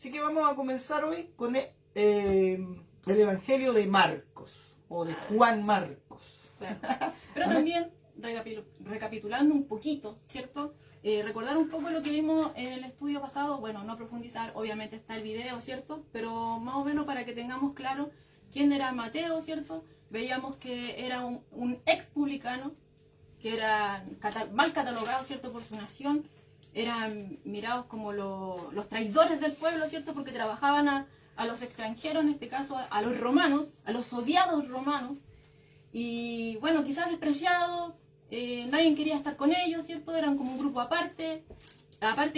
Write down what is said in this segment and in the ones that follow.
Así que vamos a comenzar hoy con el Evangelio de Marcos, o de Juan Marcos. Claro. Pero también, recapitulando un poquito, ¿cierto? Recordar un poco lo que vimos en el estudio pasado, bueno, no profundizar, obviamente está el video, ¿cierto? Pero más o menos para que tengamos claro quién era Mateo, ¿cierto? Veíamos que era un ex publicano, que era mal catalogado, ¿cierto? Por su nación, eran mirados como los traidores del pueblo, ¿cierto? Porque trabajaban a los extranjeros, en este caso a los romanos, a los odiados romanos, y bueno, quizás despreciados, nadie quería estar con ellos, ¿cierto? Eran como un grupo aparte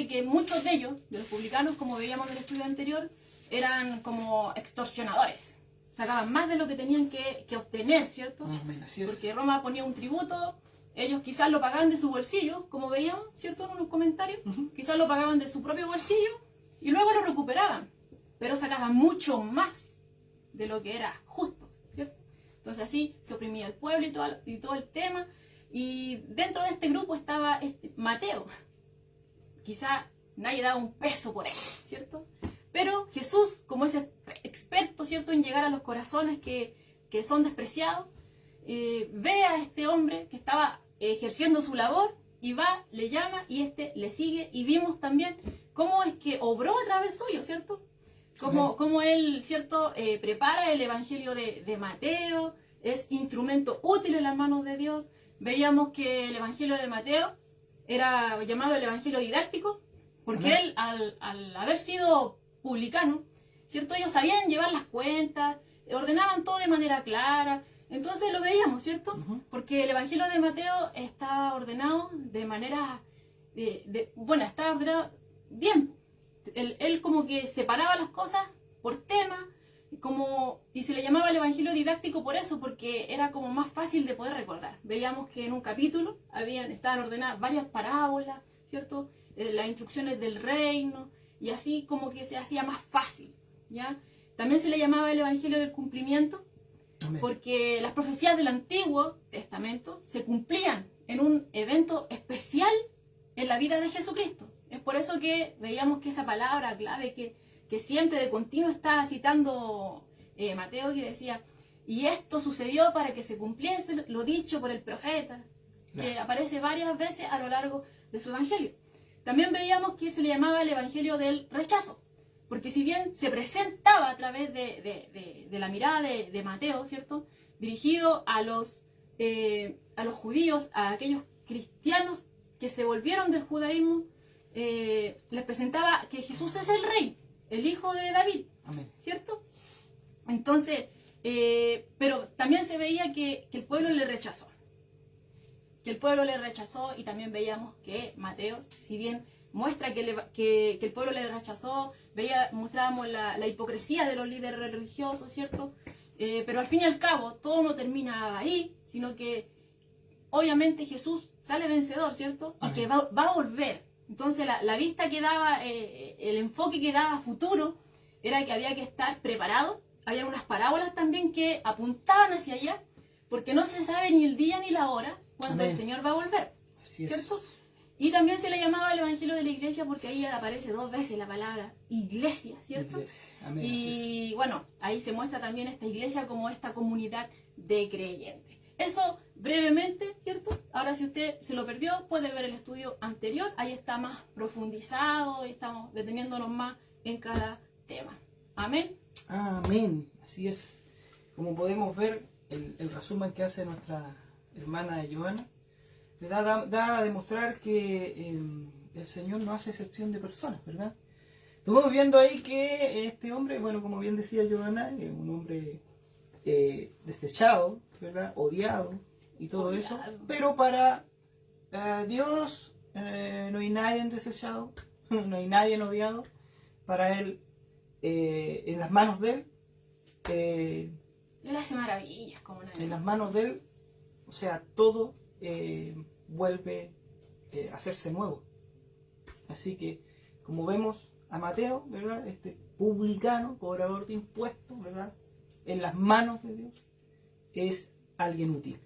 que muchos de ellos, de los publicanos, como veíamos en el estudio anterior, eran como extorsionadores, sacaban más de lo que tenían que obtener, ¿cierto? Así es. Porque Roma ponía un tributo, ellos quizás lo pagaban de su bolsillo, como veíamos, ¿cierto? En unos comentarios, quizás lo pagaban de su propio bolsillo y luego lo recuperaban, pero sacaban mucho más de lo que era justo, ¿cierto? Entonces así se oprimía el pueblo y todo el tema. Y dentro de este grupo estaba Mateo. Quizá nadie daba un peso por él, ¿cierto? Pero Jesús, como es experto, ¿cierto?, en llegar a los corazones que son despreciados, ve a este hombre que estaba ejerciendo su labor y va, le llama y le sigue. Y vimos también cómo es que obró a través suyo, ¿cierto? Cómo él, ¿cierto?, prepara el Evangelio de Mateo, es instrumento útil en las manos de Dios. Veíamos que el Evangelio de Mateo era llamado el Evangelio didáctico, porque él, al haber sido publicano, ¿cierto?, ellos sabían llevar las cuentas, ordenaban todo de manera clara. Entonces lo veíamos, ¿cierto? Porque el Evangelio de Mateo está ordenado de manera, bueno, está ordenado bien. Él como que separaba las cosas por tema, y se le llamaba el Evangelio didáctico por eso, porque era como más fácil de poder recordar. Veíamos que en un capítulo estaban ordenadas varias parábolas, ¿cierto? Las instrucciones del reino, y así como que se hacía más fácil, ¿ya? También se le llamaba el Evangelio del cumplimiento, porque las profecías del Antiguo Testamento se cumplían en un evento especial en la vida de Jesucristo. Es por eso que veíamos que esa palabra clave que siempre de continuo estaba citando Mateo, que decía, y esto sucedió para que se cumpliese lo dicho por el profeta, que aparece varias veces a lo largo de su evangelio. También veíamos que se le llamaba el Evangelio del rechazo, porque si bien se presentaba a través de la mirada de Mateo, ¿cierto?, dirigido a los judíos, a aquellos cristianos que se volvieron del judaísmo, les presentaba que Jesús es el rey, el hijo de David, ¿cierto? Entonces, pero también se veía que el pueblo le rechazó. Y también veíamos que Mateo, si bien muestra que el pueblo le rechazó, mostrábamos la hipocresía de los líderes religiosos, ¿cierto? Pero al fin y al cabo, todo no termina ahí, sino que obviamente Jesús sale vencedor, ¿cierto? Y que va a volver. Entonces la vista que daba, el enfoque que daba a futuro, era que había que estar preparado. Había unas parábolas también que apuntaban hacia allá, porque no se sabe ni el día ni la hora cuando el Señor va a volver, ¿cierto? Y también se le llamaba el Evangelio de la Iglesia porque ahí aparece 2 veces la palabra iglesia, ¿cierto? Y bueno, ahí se muestra también esta iglesia como esta comunidad de creyentes. Eso brevemente, ¿cierto? Ahora si usted se lo perdió, puede ver el estudio anterior, ahí está más profundizado, estamos deteniéndonos más en cada tema. Amén. Amén, así es. Como podemos ver, el resumen que hace nuestra hermana Joana, da a demostrar que el Señor no hace excepción de personas, ¿verdad? Estamos viendo ahí que este hombre, bueno, como bien decía Joana, es un hombre desechado, ¿verdad?, odiado y todo eso, pero para Dios no hay nadie desechado, no hay nadie odiado. Para Él, en las manos de Él, Él hace maravillas, como nadie. En las manos de Él, o sea, todo vuelve a hacerse nuevo. Así que, como vemos a Mateo, ¿verdad?, este publicano, cobrador de impuestos, ¿verdad?, en las manos de Dios, es alguien útil.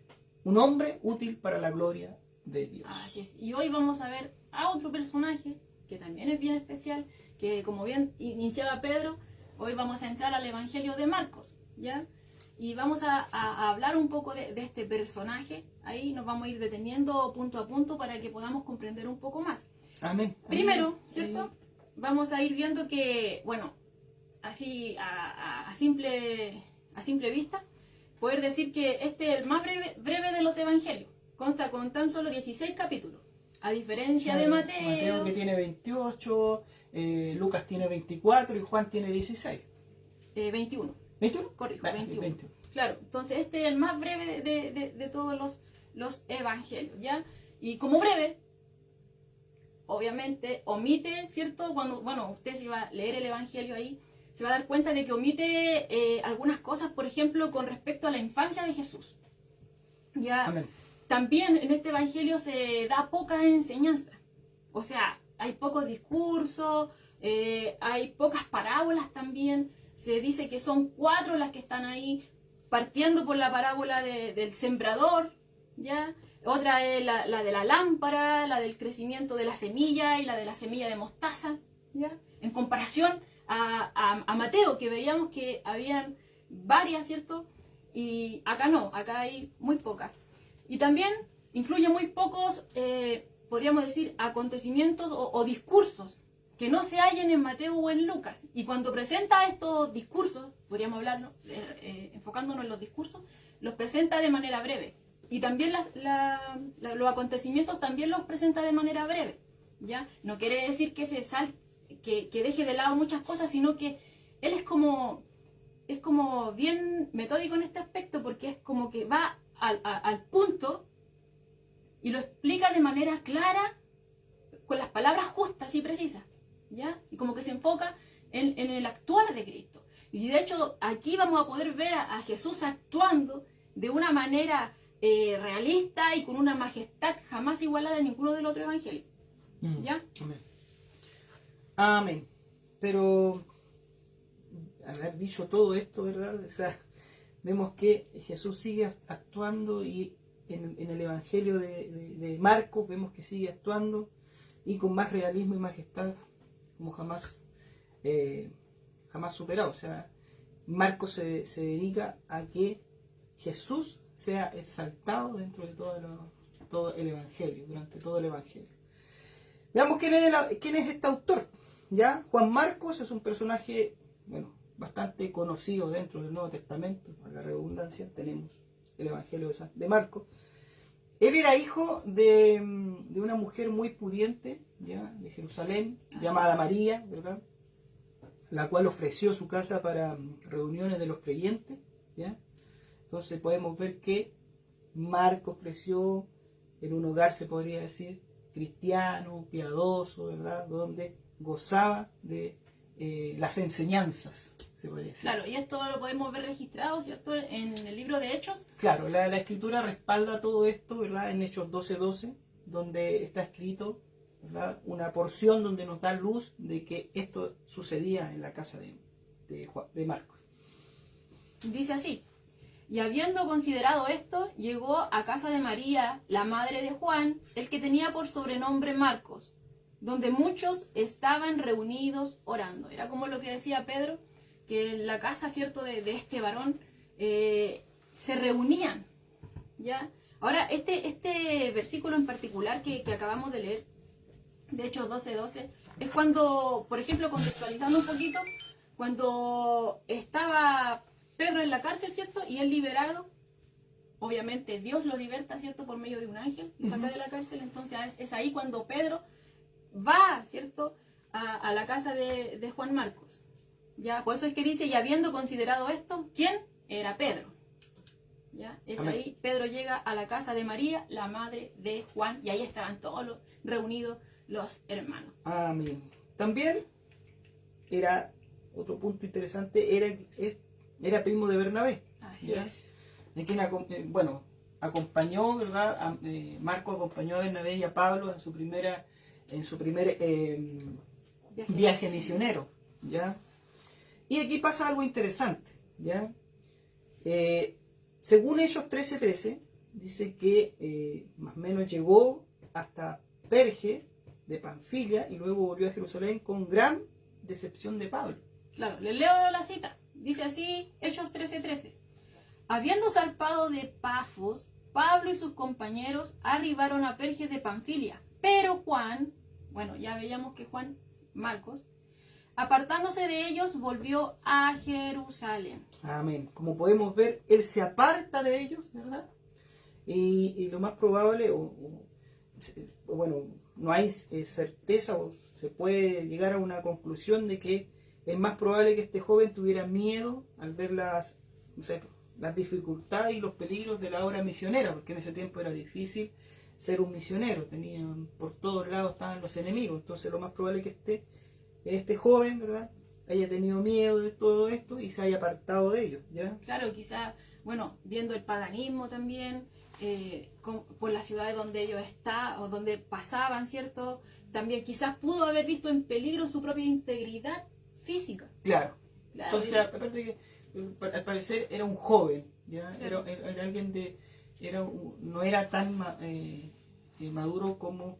Un hombre útil para la gloria de Dios. Así es. Y hoy vamos a ver a otro personaje que también es bien especial, que como bien iniciaba Pedro, hoy vamos a entrar al Evangelio de Marcos, ¿ya? Y vamos a hablar un poco de este personaje. Ahí nos vamos a ir deteniendo punto a punto para que podamos comprender un poco más. Amén. Primero, ¿cierto? Vamos a ir viendo que, bueno, así a simple vista, poder decir que este es el más breve de los evangelios. Consta con tan solo 16 capítulos. A diferencia de Mateo. Mateo que tiene 28, Lucas tiene 24 y Juan tiene 16. 21. ¿21? Corrijo, Vale, 21. Claro, entonces este es el más breve de todos los evangelios, ¿ya? Y como breve, obviamente omite, ¿cierto? Bueno, usted si va a leer el evangelio ahí, se va a dar cuenta de que omite algunas cosas, por ejemplo, con respecto a la infancia de Jesús. ¿Ya? Amén. También en este evangelio se da poca enseñanza. O sea, hay pocos discursos, hay pocas parábolas también. Se dice que son 4 las que están ahí, partiendo por la parábola del sembrador, ¿ya? Otra es la de la lámpara, la del crecimiento de la semilla y la de la semilla de mostaza, ¿ya? En comparación a Mateo, que veíamos que habían varias, ¿cierto? Y acá no, acá hay muy pocas. Y también incluye muy pocos, podríamos decir, acontecimientos o discursos que no se hallen en Mateo o en Lucas. Y cuando presenta estos discursos, podríamos hablar, enfocándonos en los discursos, los presenta de manera breve. Y también los acontecimientos también los presenta de manera breve, ¿ya? No quiere decir que que deje de lado muchas cosas, sino que él es como bien metódico en este aspecto, porque es como que va al punto y lo explica de manera clara, con las palabras justas y precisas, ¿ya? Y como que se enfoca en el actuar de Cristo. Y de hecho aquí vamos a poder ver a Jesús actuando de una manera realista y con una majestad jamás igualada en ninguno de los otros evangelios. ¿Ya? Amén. Amén. Pero, haber dicho todo esto, ¿verdad? O sea, vemos que Jesús sigue actuando y en el Evangelio de Marcos vemos que sigue actuando y con más realismo y majestad como jamás superado. O sea, Marcos se dedica a que Jesús sea exaltado dentro de todo el Evangelio, durante todo el Evangelio. Veamos quién es este autor. ¿Ya? Juan Marcos es un personaje, bueno, bastante conocido dentro del Nuevo Testamento, por la redundancia, tenemos el Evangelio de Marcos. Él era hijo de una mujer muy pudiente, ¿ya? De Jerusalén, llamada María, ¿verdad? La cual ofreció su casa para reuniones de los creyentes, ¿ya? Entonces podemos ver que Marcos creció en un hogar, se podría decir, cristiano, piadoso, ¿verdad? Donde gozaba de las enseñanzas, se podría decir. Claro, y esto lo podemos ver registrado, ¿cierto? En el libro de Hechos. Claro, la Escritura respalda todo esto, ¿verdad? En Hechos 12:12, donde está escrito, ¿verdad? Una porción donde nos da luz de que esto sucedía en la casa de Marcos. Dice así: y habiendo considerado esto, llegó a casa de María, la madre de Juan, el que tenía por sobrenombre Marcos, donde muchos estaban reunidos orando. Era como lo que decía Pedro, que en la casa, ¿cierto?, de este varón se reunían, ¿ya? Ahora, este versículo en particular que acabamos de leer, de Hechos 12:12, es cuando, por ejemplo, contextualizando un poquito, cuando estaba Pedro en la cárcel, ¿cierto?, y él liberado. Obviamente Dios lo liberta, ¿cierto?, por medio de un ángel, lo saca de la cárcel. Entonces es ahí cuando Pedro va, ¿cierto?, a la casa de Juan Marcos. ¿Ya? Por eso es que dice, y habiendo considerado esto, ¿quién? Era Pedro. ¿Ya? Es Amén. ahí, Pedro llega a la casa de María, la madre de Juan, y ahí estaban todos reunidos los hermanos. Amén. También era, otro punto interesante, era primo de Bernabé. Así ¿ya? es. De quien acompañó, ¿verdad? Marcos acompañó a Bernabé y a Pablo en su primer viaje misionero, ¿ya? Y aquí pasa algo interesante, ¿ya? Según Hechos 13:13, dice que más o menos llegó hasta Perge, de Panfilia y luego volvió a Jerusalén con gran decepción de Pablo. Claro, les leo la cita. Dice así, Hechos 13:13. Habiendo zarpado de Pafos, Pablo y sus compañeros arribaron a Perge de Panfilia. Pero Juan, bueno, ya veíamos que Juan, Marcos, apartándose de ellos, volvió a Jerusalén. Amén. Como podemos ver, él se aparta de ellos, ¿verdad? Y lo más probable, bueno, no hay certeza o se puede llegar a una conclusión de que es más probable que este joven tuviera miedo al ver las dificultades y los peligros de la obra misionera, porque en ese tiempo era difícil ser un misionero, tenían por todos lados estaban los enemigos, entonces lo más probable es que este joven, ¿verdad?, haya tenido miedo de todo esto y se haya apartado de ellos, ¿ya? Claro, quizás, bueno, viendo el paganismo también, por las ciudades donde ellos estaban o donde pasaban, ¿cierto? También quizás pudo haber visto en peligro su propia integridad física. Claro. Claro. Entonces, aparte que al parecer era un joven, ¿ya? Claro. Era alguien no era tan maduro como,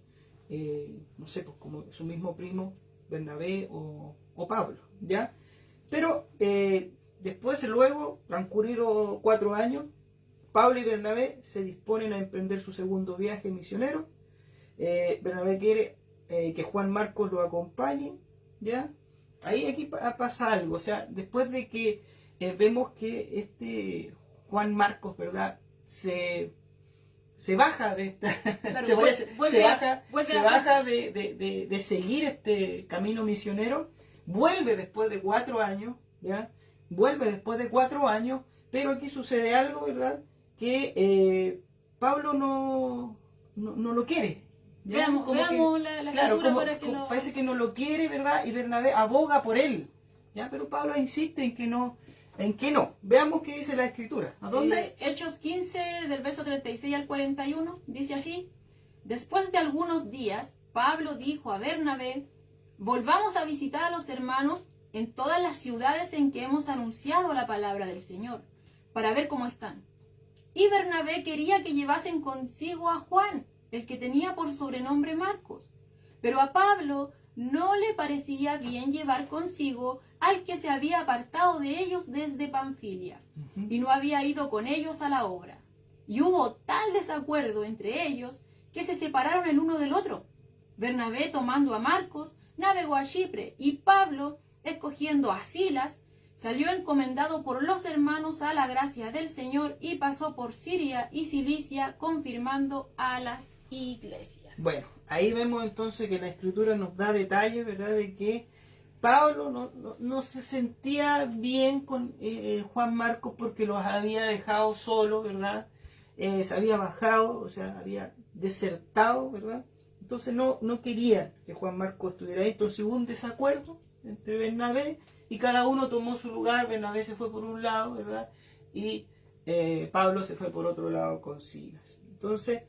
no sé, pues como su mismo primo Bernabé o Pablo, ¿ya? Pero luego, transcurrido 4 años, Pablo y Bernabé se disponen a emprender su segundo viaje misionero. Bernabé quiere que Juan Marcos lo acompañe, ¿ya? Aquí pasa algo, o sea, después de que vemos que este Juan Marcos, ¿verdad?, se baja de esta, Claro, se baja de seguir este camino misionero, vuelve después de 4 años, ¿ya? Vuelve después de 4 años, pero aquí sucede algo, ¿verdad?, que Pablo no lo quiere. ¿Ya? Veamos la escritura para que lo... Parece que no lo quiere, ¿verdad? Y Bernabé aboga por él, ¿ya? Pero Pablo insiste en que no. Veamos qué dice la escritura. ¿A dónde? Hechos 15, del verso 36 al 41, dice así: Después de algunos días, Pablo dijo a Bernabé: volvamos a visitar a los hermanos en todas las ciudades en que hemos anunciado la palabra del Señor, para ver cómo están. Y Bernabé quería que llevasen consigo a Juan, el que tenía por sobrenombre Marcos. Pero a Pablo no le parecía bien llevar consigo al que se había apartado de ellos desde Panfilia, y no había ido con ellos a la obra. Y hubo tal desacuerdo entre ellos que se separaron el uno del otro. Bernabé, tomando a Marcos, navegó a Chipre, y Pablo, escogiendo a Silas, salió encomendado por los hermanos a la gracia del Señor y pasó por Siria y Cilicia, confirmando a las iglesias. Bueno, ahí vemos entonces que la escritura nos da detalles, ¿verdad?, de que Pablo no se sentía bien con Juan Marcos porque los había dejado solo, ¿verdad? Se había bajado, o sea, había desertado, ¿verdad? Entonces no quería que Juan Marcos estuviera ahí. Entonces hubo un desacuerdo entre Bernabé y cada uno tomó su lugar. Bernabé se fue por un lado, ¿verdad? Y Pablo se fue por otro lado con Silas. Entonces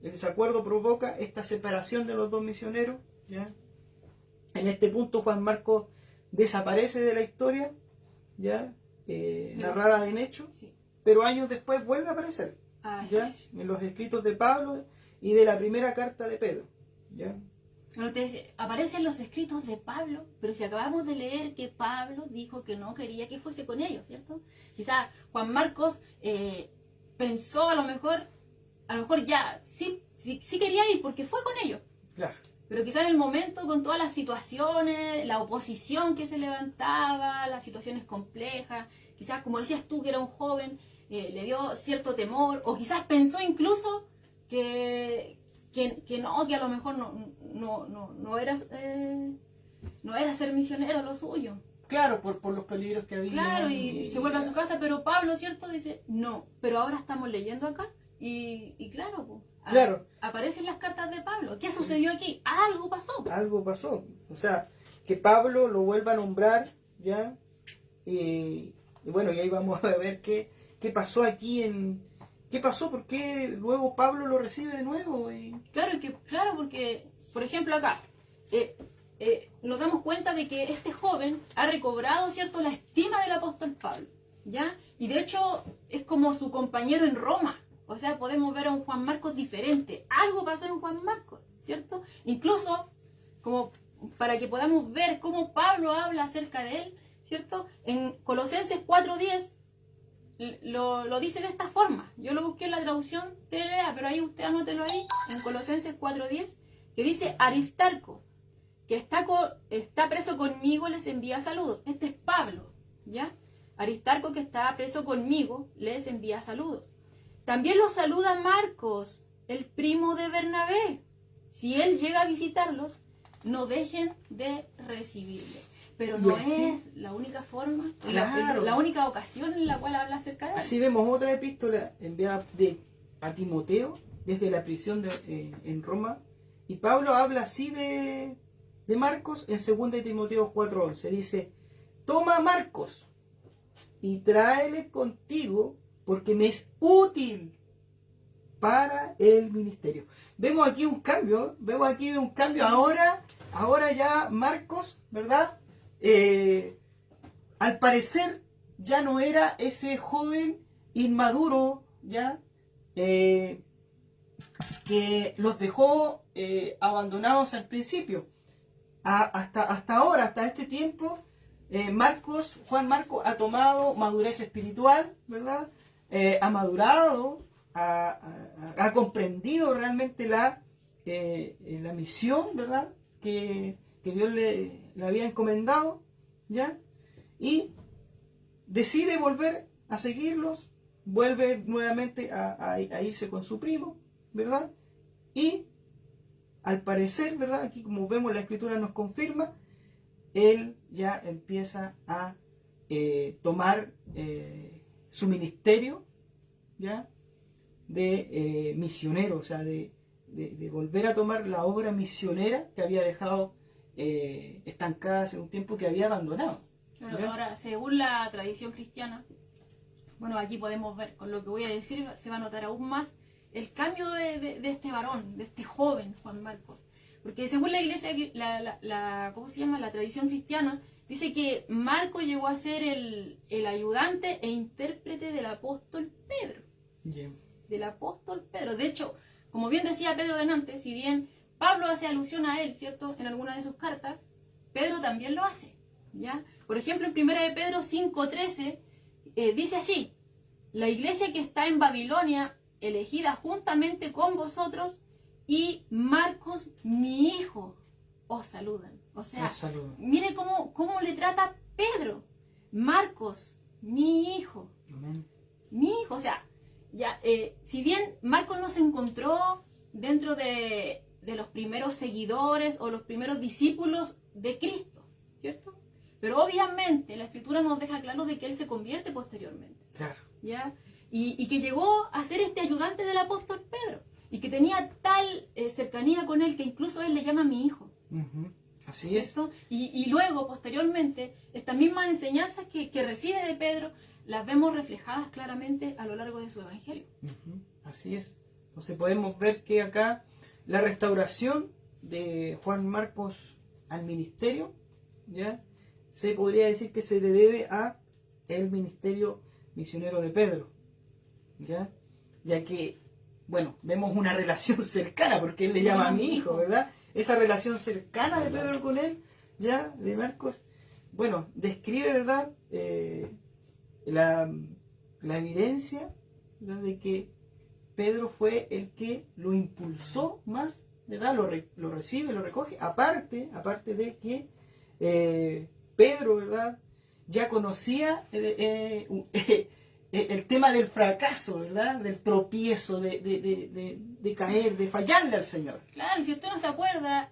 el desacuerdo provoca esta separación de los dos misioneros, ¿ya? En este punto Juan Marcos desaparece de la historia, ¿ya? Narrada en Hechos, Sí. pero años después vuelve a aparecer, ¿ya? En los escritos de Pablo y de la primera carta de Pedro, ¿ya? Bueno, te dice, aparecen los escritos de Pablo, pero si acabamos de leer que Pablo dijo que no quería que fuese con ellos, ¿cierto? Quizás Juan Marcos pensó a lo mejor ya sí quería ir porque fue con ellos. Claro. Pero quizás en el momento, con todas las situaciones, la oposición que se levantaba, las situaciones complejas, quizás, como decías tú, que era un joven, le dio cierto temor, o quizás pensó incluso que a lo mejor no era ser misionero lo suyo. Claro, por los peligros que había. Claro, y se vuelve a su casa, pero Pablo, ¿cierto? Dice, no, pero ahora estamos leyendo acá, y claro, pues. Claro. Aparecen las cartas de Pablo. ¿Qué sucedió aquí? Algo pasó. Algo pasó. O sea, que Pablo lo vuelva a nombrar, ¿ya? Y bueno, y ahí vamos a ver qué pasó aquí ¿Qué pasó? ¿Por qué luego Pablo lo recibe de nuevo? Claro, porque, por ejemplo, acá nos damos cuenta de que este joven ha recobrado, ¿cierto?, la estima del apóstol Pablo, ¿ya? Y de hecho es como su compañero en Roma. O sea, podemos ver a un Juan Marcos diferente. Algo pasó en Juan Marcos, ¿cierto? Incluso como para que podamos ver cómo Pablo habla acerca de él, ¿cierto? En Colosenses 4:10 lo dice de esta forma. Yo lo busqué en la traducción TLA, pero ahí usted anótelo ahí, en Colosenses 4:10, que dice: Aristarco, que está preso conmigo, les envía saludos. Este es Pablo, ¿ya? Aristarco, que está preso conmigo, les envía saludos. También los saluda Marcos, el primo de Bernabé. Si él llega a visitarlos, no dejen de recibirle. Pero no es la única forma, Claro. la única ocasión en la cual habla acerca de él. Así vemos otra epístola enviada a Timoteo desde la prisión en Roma. Y Pablo habla así de Marcos en 2 Timoteo 4:11. Dice: toma a Marcos y tráele contigo, porque me es útil para el ministerio. Vemos aquí un cambio, ahora ya Marcos, ¿verdad? Al parecer ya no era ese joven inmaduro, ¿ya? Que los dejó abandonados al principio. Hasta ahora, hasta este tiempo, Juan Marcos ha tomado madurez espiritual, ¿verdad? Ha madurado, ha comprendido realmente la misión, ¿verdad? Que Dios le había encomendado, ¿ya? Y decide volver a seguirlos, vuelve nuevamente a irse con su primo, ¿verdad? Y al parecer, ¿verdad? Aquí, como vemos, la escritura nos confirma, él ya empieza a tomar su ministerio, ¿ya? De misionero, o sea, de volver a tomar la obra misionera que había dejado estancada hace un tiempo, que había abandonado. Claro, ahora, según la tradición cristiana, bueno, aquí podemos ver, con lo que voy a decir, se va a notar aún más el cambio de este varón, de este joven Juan Marcos. Porque según la iglesia, ¿cómo se llama? La tradición cristiana, dice que Marcos llegó a ser el ayudante e intérprete del apóstol Pedro. Yeah. Del apóstol Pedro. De hecho, como bien decía Pedro delante, si bien Pablo hace alusión a él, ¿cierto?, en alguna de sus cartas, Pedro también lo hace, ¿ya? Por ejemplo, en 1 de Pedro 5:13, dice así: la iglesia que está en Babilonia, elegida juntamente con vosotros, y Marcos, mi hijo, os saludan. O sea, mire cómo le trata Pedro. Marcos, mi hijo. Amén. Mi hijo, o sea, ya, si bien Marcos no se encontró dentro de los primeros seguidores o los primeros discípulos de Cristo, ¿cierto? Pero obviamente la escritura nos deja claro de que él se convierte posteriormente. Claro. ¿Ya? Y que llegó a ser este ayudante del apóstol Pedro. Y que tenía tal cercanía con él que incluso él le llama mi hijo. Uh-huh. Así ¿cierto? es. Y luego, posteriormente, estas mismas enseñanzas que recibe de Pedro, las vemos reflejadas claramente a lo largo de su evangelio. Uh-huh. Así es. Entonces podemos ver que acá la restauración de Juan Marcos al ministerio, ¿ya? Se podría decir que se le debe a el ministerio misionero de Pedro, ¿ya? Ya que, bueno, vemos una relación cercana, porque él le llama a mi hijo, ¿verdad? Esa relación cercana de Pedro con él, ¿ya? De Marcos, bueno, describe, ¿verdad? La evidencia, ¿verdad? De que Pedro fue el que lo impulsó más, ¿verdad? Lo recibe, lo recoge, aparte de que Pedro, ¿verdad? Ya conocía el tema del fracaso, ¿verdad? Del tropiezo, de caer, de fallarle al Señor. Claro, y si usted no se acuerda,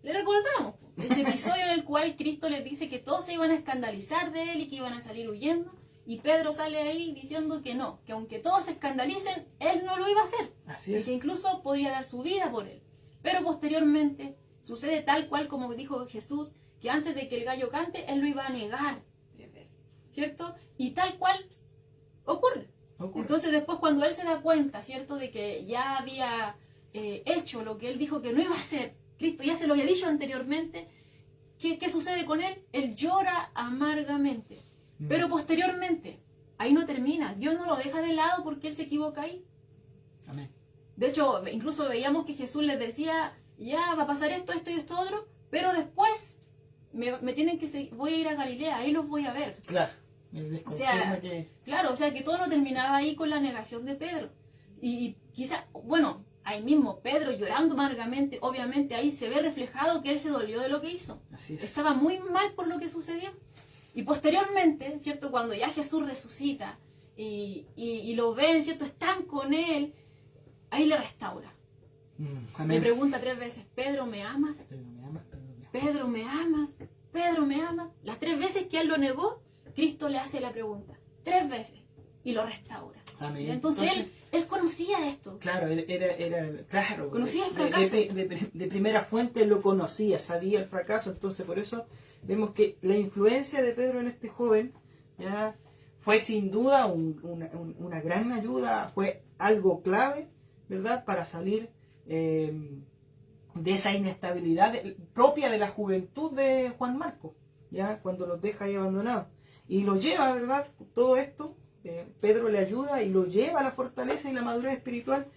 le recordamos ese episodio en el cual Cristo les dice que todos se iban a escandalizar de él y que iban a salir huyendo, y Pedro sale ahí diciendo que no, que aunque todos se escandalicen, él no lo iba a hacer. Así es. Y que incluso podría dar su vida por él. Pero posteriormente sucede tal cual como dijo Jesús, que antes de que el gallo cante, él lo iba a negar 3 veces, ¿cierto? Y tal cual ocurre. Entonces después, cuando él se da cuenta, ¿cierto?, de que ya había hecho lo que él dijo que no iba a hacer, Cristo ya se lo había dicho anteriormente, ¿qué sucede con él? Él llora amargamente. Pero posteriormente, ahí no termina. Dios no lo deja de lado porque él se equivoca ahí. Amén. De hecho, incluso veíamos que Jesús les decía ya va a pasar esto, esto y esto otro, pero después me tienen que seguir, voy a ir a Galilea, ahí los voy a ver. Claro, les O sea, confirma que... claro, o sea que todo no terminaba ahí con la negación de Pedro. Y quizá, bueno, ahí mismo Pedro llorando amargamente, obviamente ahí se ve reflejado que él se dolió de lo que hizo. Así es. Estaba muy mal por lo que sucedió. Y posteriormente, ¿cierto? Cuando ya Jesús resucita y lo ven, ¿cierto? Están con él, ahí le restaura. Amén. Le pregunta 3 veces, Pedro, ¿me amas? Pedro, ¿me amas? Pedro, ¿me amas? Pedro, ¿me amas? Pedro, ¿me amas? Las 3 veces que él lo negó, Cristo le hace la pregunta. 3 veces. Y lo restaura. Amén. Entonces él conocía esto. Claro, él claro, Conocía el fracaso. De primera fuente lo conocía, sabía el fracaso. Entonces por eso vemos que la influencia de Pedro en este joven ya fue sin duda una gran ayuda, fue algo clave, ¿verdad? Para salir de esa inestabilidad propia de la juventud de Juan Marcos, ya cuando los deja ahí abandonados. Y lo lleva, ¿verdad? Todo esto, Pedro le ayuda y lo lleva a la fortaleza y la madurez espiritual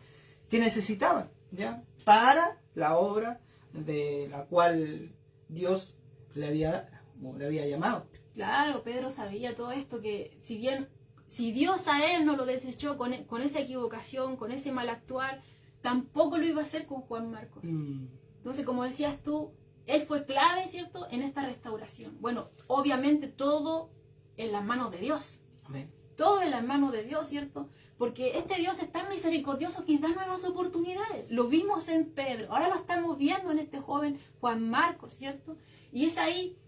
que necesitaban, ¿ya? Para la obra de la cual Dios le había llamado. Claro, Pedro sabía todo esto, que si Dios a él no lo desechó con esa equivocación, con ese mal actuar, tampoco lo iba a hacer con Juan Marcos. Entonces, como decías tú, él fue clave, ¿cierto?, en esta restauración. Bueno, obviamente todo en las manos de Dios. Amén. Todo en las manos de Dios, ¿cierto? Porque este Dios es tan misericordioso que da nuevas oportunidades. Lo vimos en Pedro, ahora lo estamos viendo en este joven Juan Marcos, ¿cierto? Y es ahí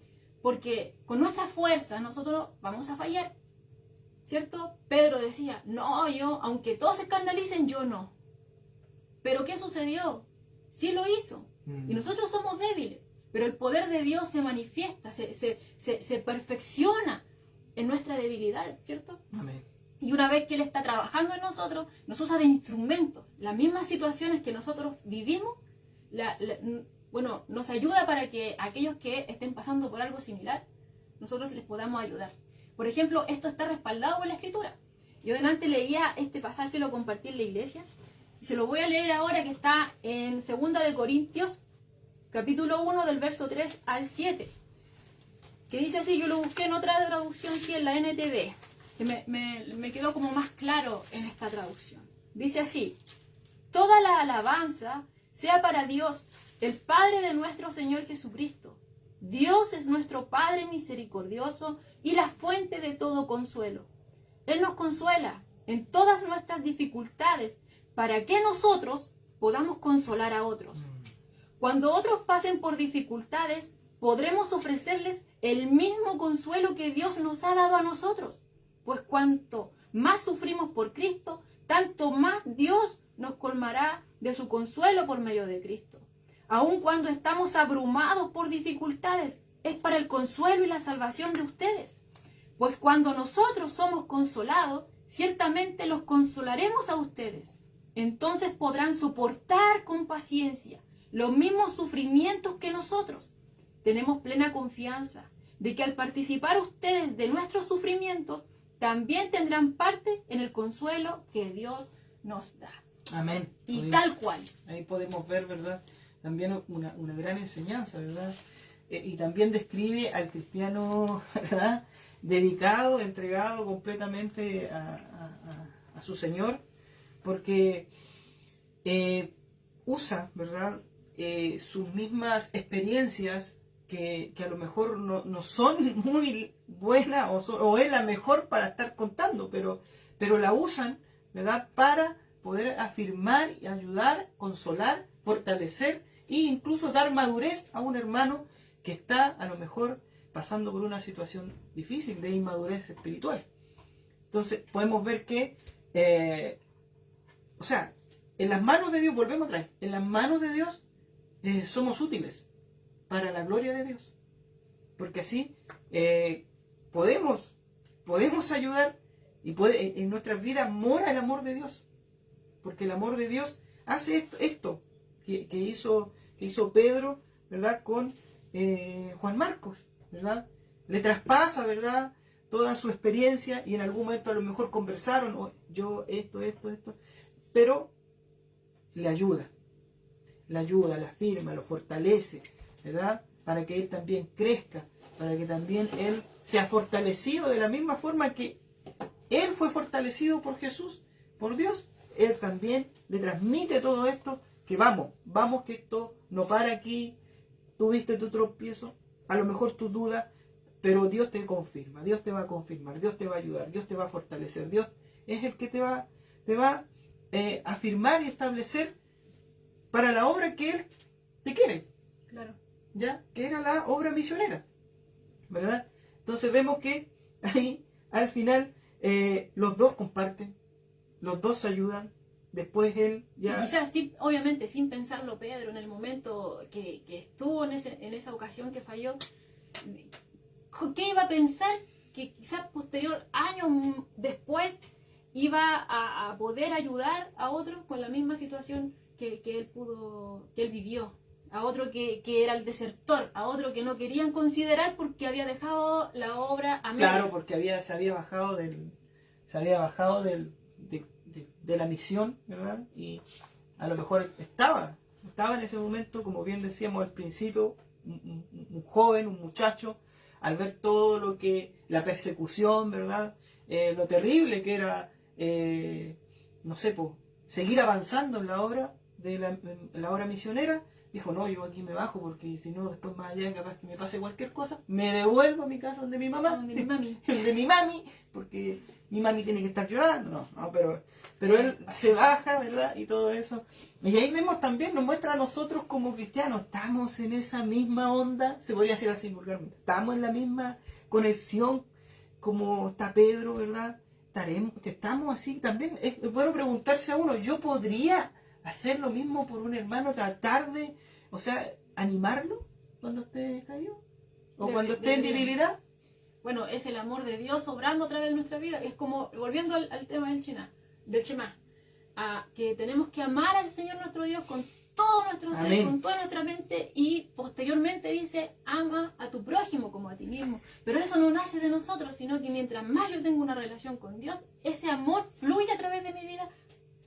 porque con nuestra fuerza nosotros vamos a fallar, ¿cierto? Pedro decía, no, yo, aunque todos se escandalicen, yo no. Pero ¿qué sucedió? Sí lo hizo. Y nosotros somos débiles, pero el poder de Dios se manifiesta, se perfecciona en nuestra debilidad, ¿cierto? Amén. Y una vez que Él está trabajando en nosotros, nos usa de instrumento. Las mismas situaciones que nosotros vivimos, bueno, nos ayuda para que aquellos que estén pasando por algo similar, nosotros les podamos ayudar. Por ejemplo, esto está respaldado por la Escritura. Yo delante leía este pasaje, lo compartí en la iglesia, y se lo voy a leer ahora, que está en 2 de Corintios, capítulo 1, del verso 3 al 7. Que dice así, yo lo busqué en otra traducción, sí, en la NTV, que me quedó como más claro en esta traducción. Dice así, toda la alabanza sea para Dios, el Padre de nuestro Señor Jesucristo. Dios es nuestro Padre misericordioso y la fuente de todo consuelo. Él nos consuela en todas nuestras dificultades para que nosotros podamos consolar a otros. Cuando otros pasen por dificultades, podremos ofrecerles el mismo consuelo que Dios nos ha dado a nosotros. Pues cuanto más sufrimos por Cristo, tanto más Dios nos colmará de su consuelo por medio de Cristo. Aun cuando estamos abrumados por dificultades, es para el consuelo y la salvación de ustedes. Pues cuando nosotros somos consolados, ciertamente los consolaremos a ustedes. Entonces podrán soportar con paciencia los mismos sufrimientos que nosotros. Tenemos plena confianza de que al participar ustedes de nuestros sufrimientos, también tendrán parte en el consuelo que Dios nos da. Amén. Y tal cual. Ahí podemos ver, ¿verdad?, también una gran enseñanza, ¿verdad? Y también describe al cristiano, ¿verdad?, dedicado, entregado completamente a su Señor, porque usa, ¿verdad?, sus mismas experiencias que a lo mejor no son muy buenas o es la mejor para estar contando, pero la usan, ¿verdad?, para poder afirmar y ayudar, consolar, fortalecer e incluso dar madurez a un hermano que está a lo mejor pasando por una situación difícil de inmadurez espiritual. Entonces podemos ver que, en las manos de Dios, volvemos atrás, en las manos de Dios somos útiles para la gloria de Dios. Porque así podemos ayudar y en nuestras vidas mora el amor de Dios. Porque el amor de Dios hace esto que hizo Pedro, ¿verdad?, con Juan Marcos, ¿verdad? Le traspasa, ¿verdad?, toda su experiencia y en algún momento a lo mejor conversaron, yo esto, pero le ayuda la ayuda, la afirma, lo fortalece, ¿verdad? Para que él también crezca, para que también él sea fortalecido de la misma forma que él fue fortalecido por Jesús, por Dios. Él también le transmite todo esto, que vamos que esto no para aquí, tuviste tu tropiezo, a lo mejor tu duda, pero Dios te confirma, Dios te va a confirmar, Dios te va a ayudar, Dios te va a fortalecer, Dios es el que te va a afirmar y establecer para la obra que Él te quiere. Claro. ¿Ya? Que era la obra misionera, ¿verdad? Entonces vemos que ahí, al final, los dos comparten, los dos se ayudan, después él ya... Y quizás, obviamente, sin pensarlo Pedro, en el momento que estuvo en esa ocasión que falló, ¿qué iba a pensar? Que quizás posterior, años después, iba a poder ayudar a otros con la misma situación que él vivió, a otro que era el desertor, a otro que no querían considerar porque había dejado la obra a medias. Claro, porque se había bajado de la misión, ¿verdad? Y a lo mejor estaba en ese momento, como bien decíamos al principio, un joven, un muchacho, al ver todo lo que, la persecución, ¿verdad? Lo terrible que era, no sé, seguir avanzando en la obra en la obra misionera, dijo, no, yo aquí me bajo porque si no, después más allá capaz que me pase cualquier cosa, me devuelvo a mi casa donde mi mamá, donde mi mami, donde mi mami, porque mi mami tiene que estar llorando, pero él se baja, ¿verdad? Y todo eso. Y ahí vemos también, nos muestra a nosotros como cristianos, estamos en esa misma onda, se podría decir así vulgarmente, estamos en la misma conexión como está Pedro, ¿verdad? Estamos así también, es bueno preguntarse a uno, ¿yo podría hacer lo mismo por un hermano, tratar de, o sea, animarlo cuando esté caído? ¿O cuando esté en debilidad? Bueno, es el amor de Dios obrando a través de nuestra vida. Es como, volviendo al tema del Shema, que tenemos que amar al Señor nuestro Dios con todo nuestro ser, con toda nuestra mente, y posteriormente dice, ama a tu prójimo como a ti mismo. Pero eso no nace de nosotros, sino que mientras más yo tengo una relación con Dios, ese amor fluye a través de mi vida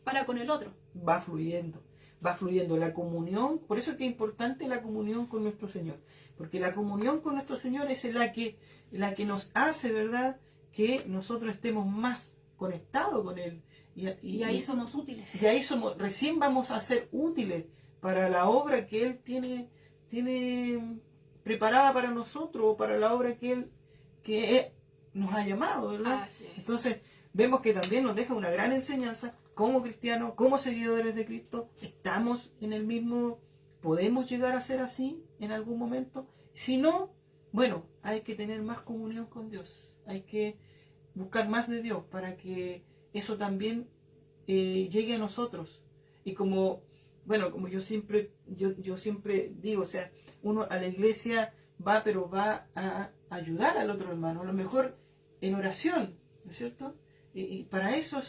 para con el otro. Va fluyendo la comunión, por eso es que es importante la comunión con nuestro Señor, porque la comunión con nuestro Señor es la que nos hace, ¿verdad?, que nosotros estemos más conectados con Él. Y ahí somos útiles. Y ahí recién vamos a ser útiles para la obra que Él tiene preparada para nosotros, o para la obra que Él nos ha llamado, ¿verdad? Entonces, vemos que también nos deja una gran enseñanza. Como cristianos, como seguidores de Cristo, estamos en el mismo, podemos llegar a ser así en algún momento. Si no, bueno, hay que tener más comunión con Dios, hay que buscar más de Dios para que eso también llegue a nosotros. Y como yo siempre digo, o sea, uno a la iglesia va, pero va a ayudar al otro hermano, a lo mejor en oración, ¿no es cierto? Y para eso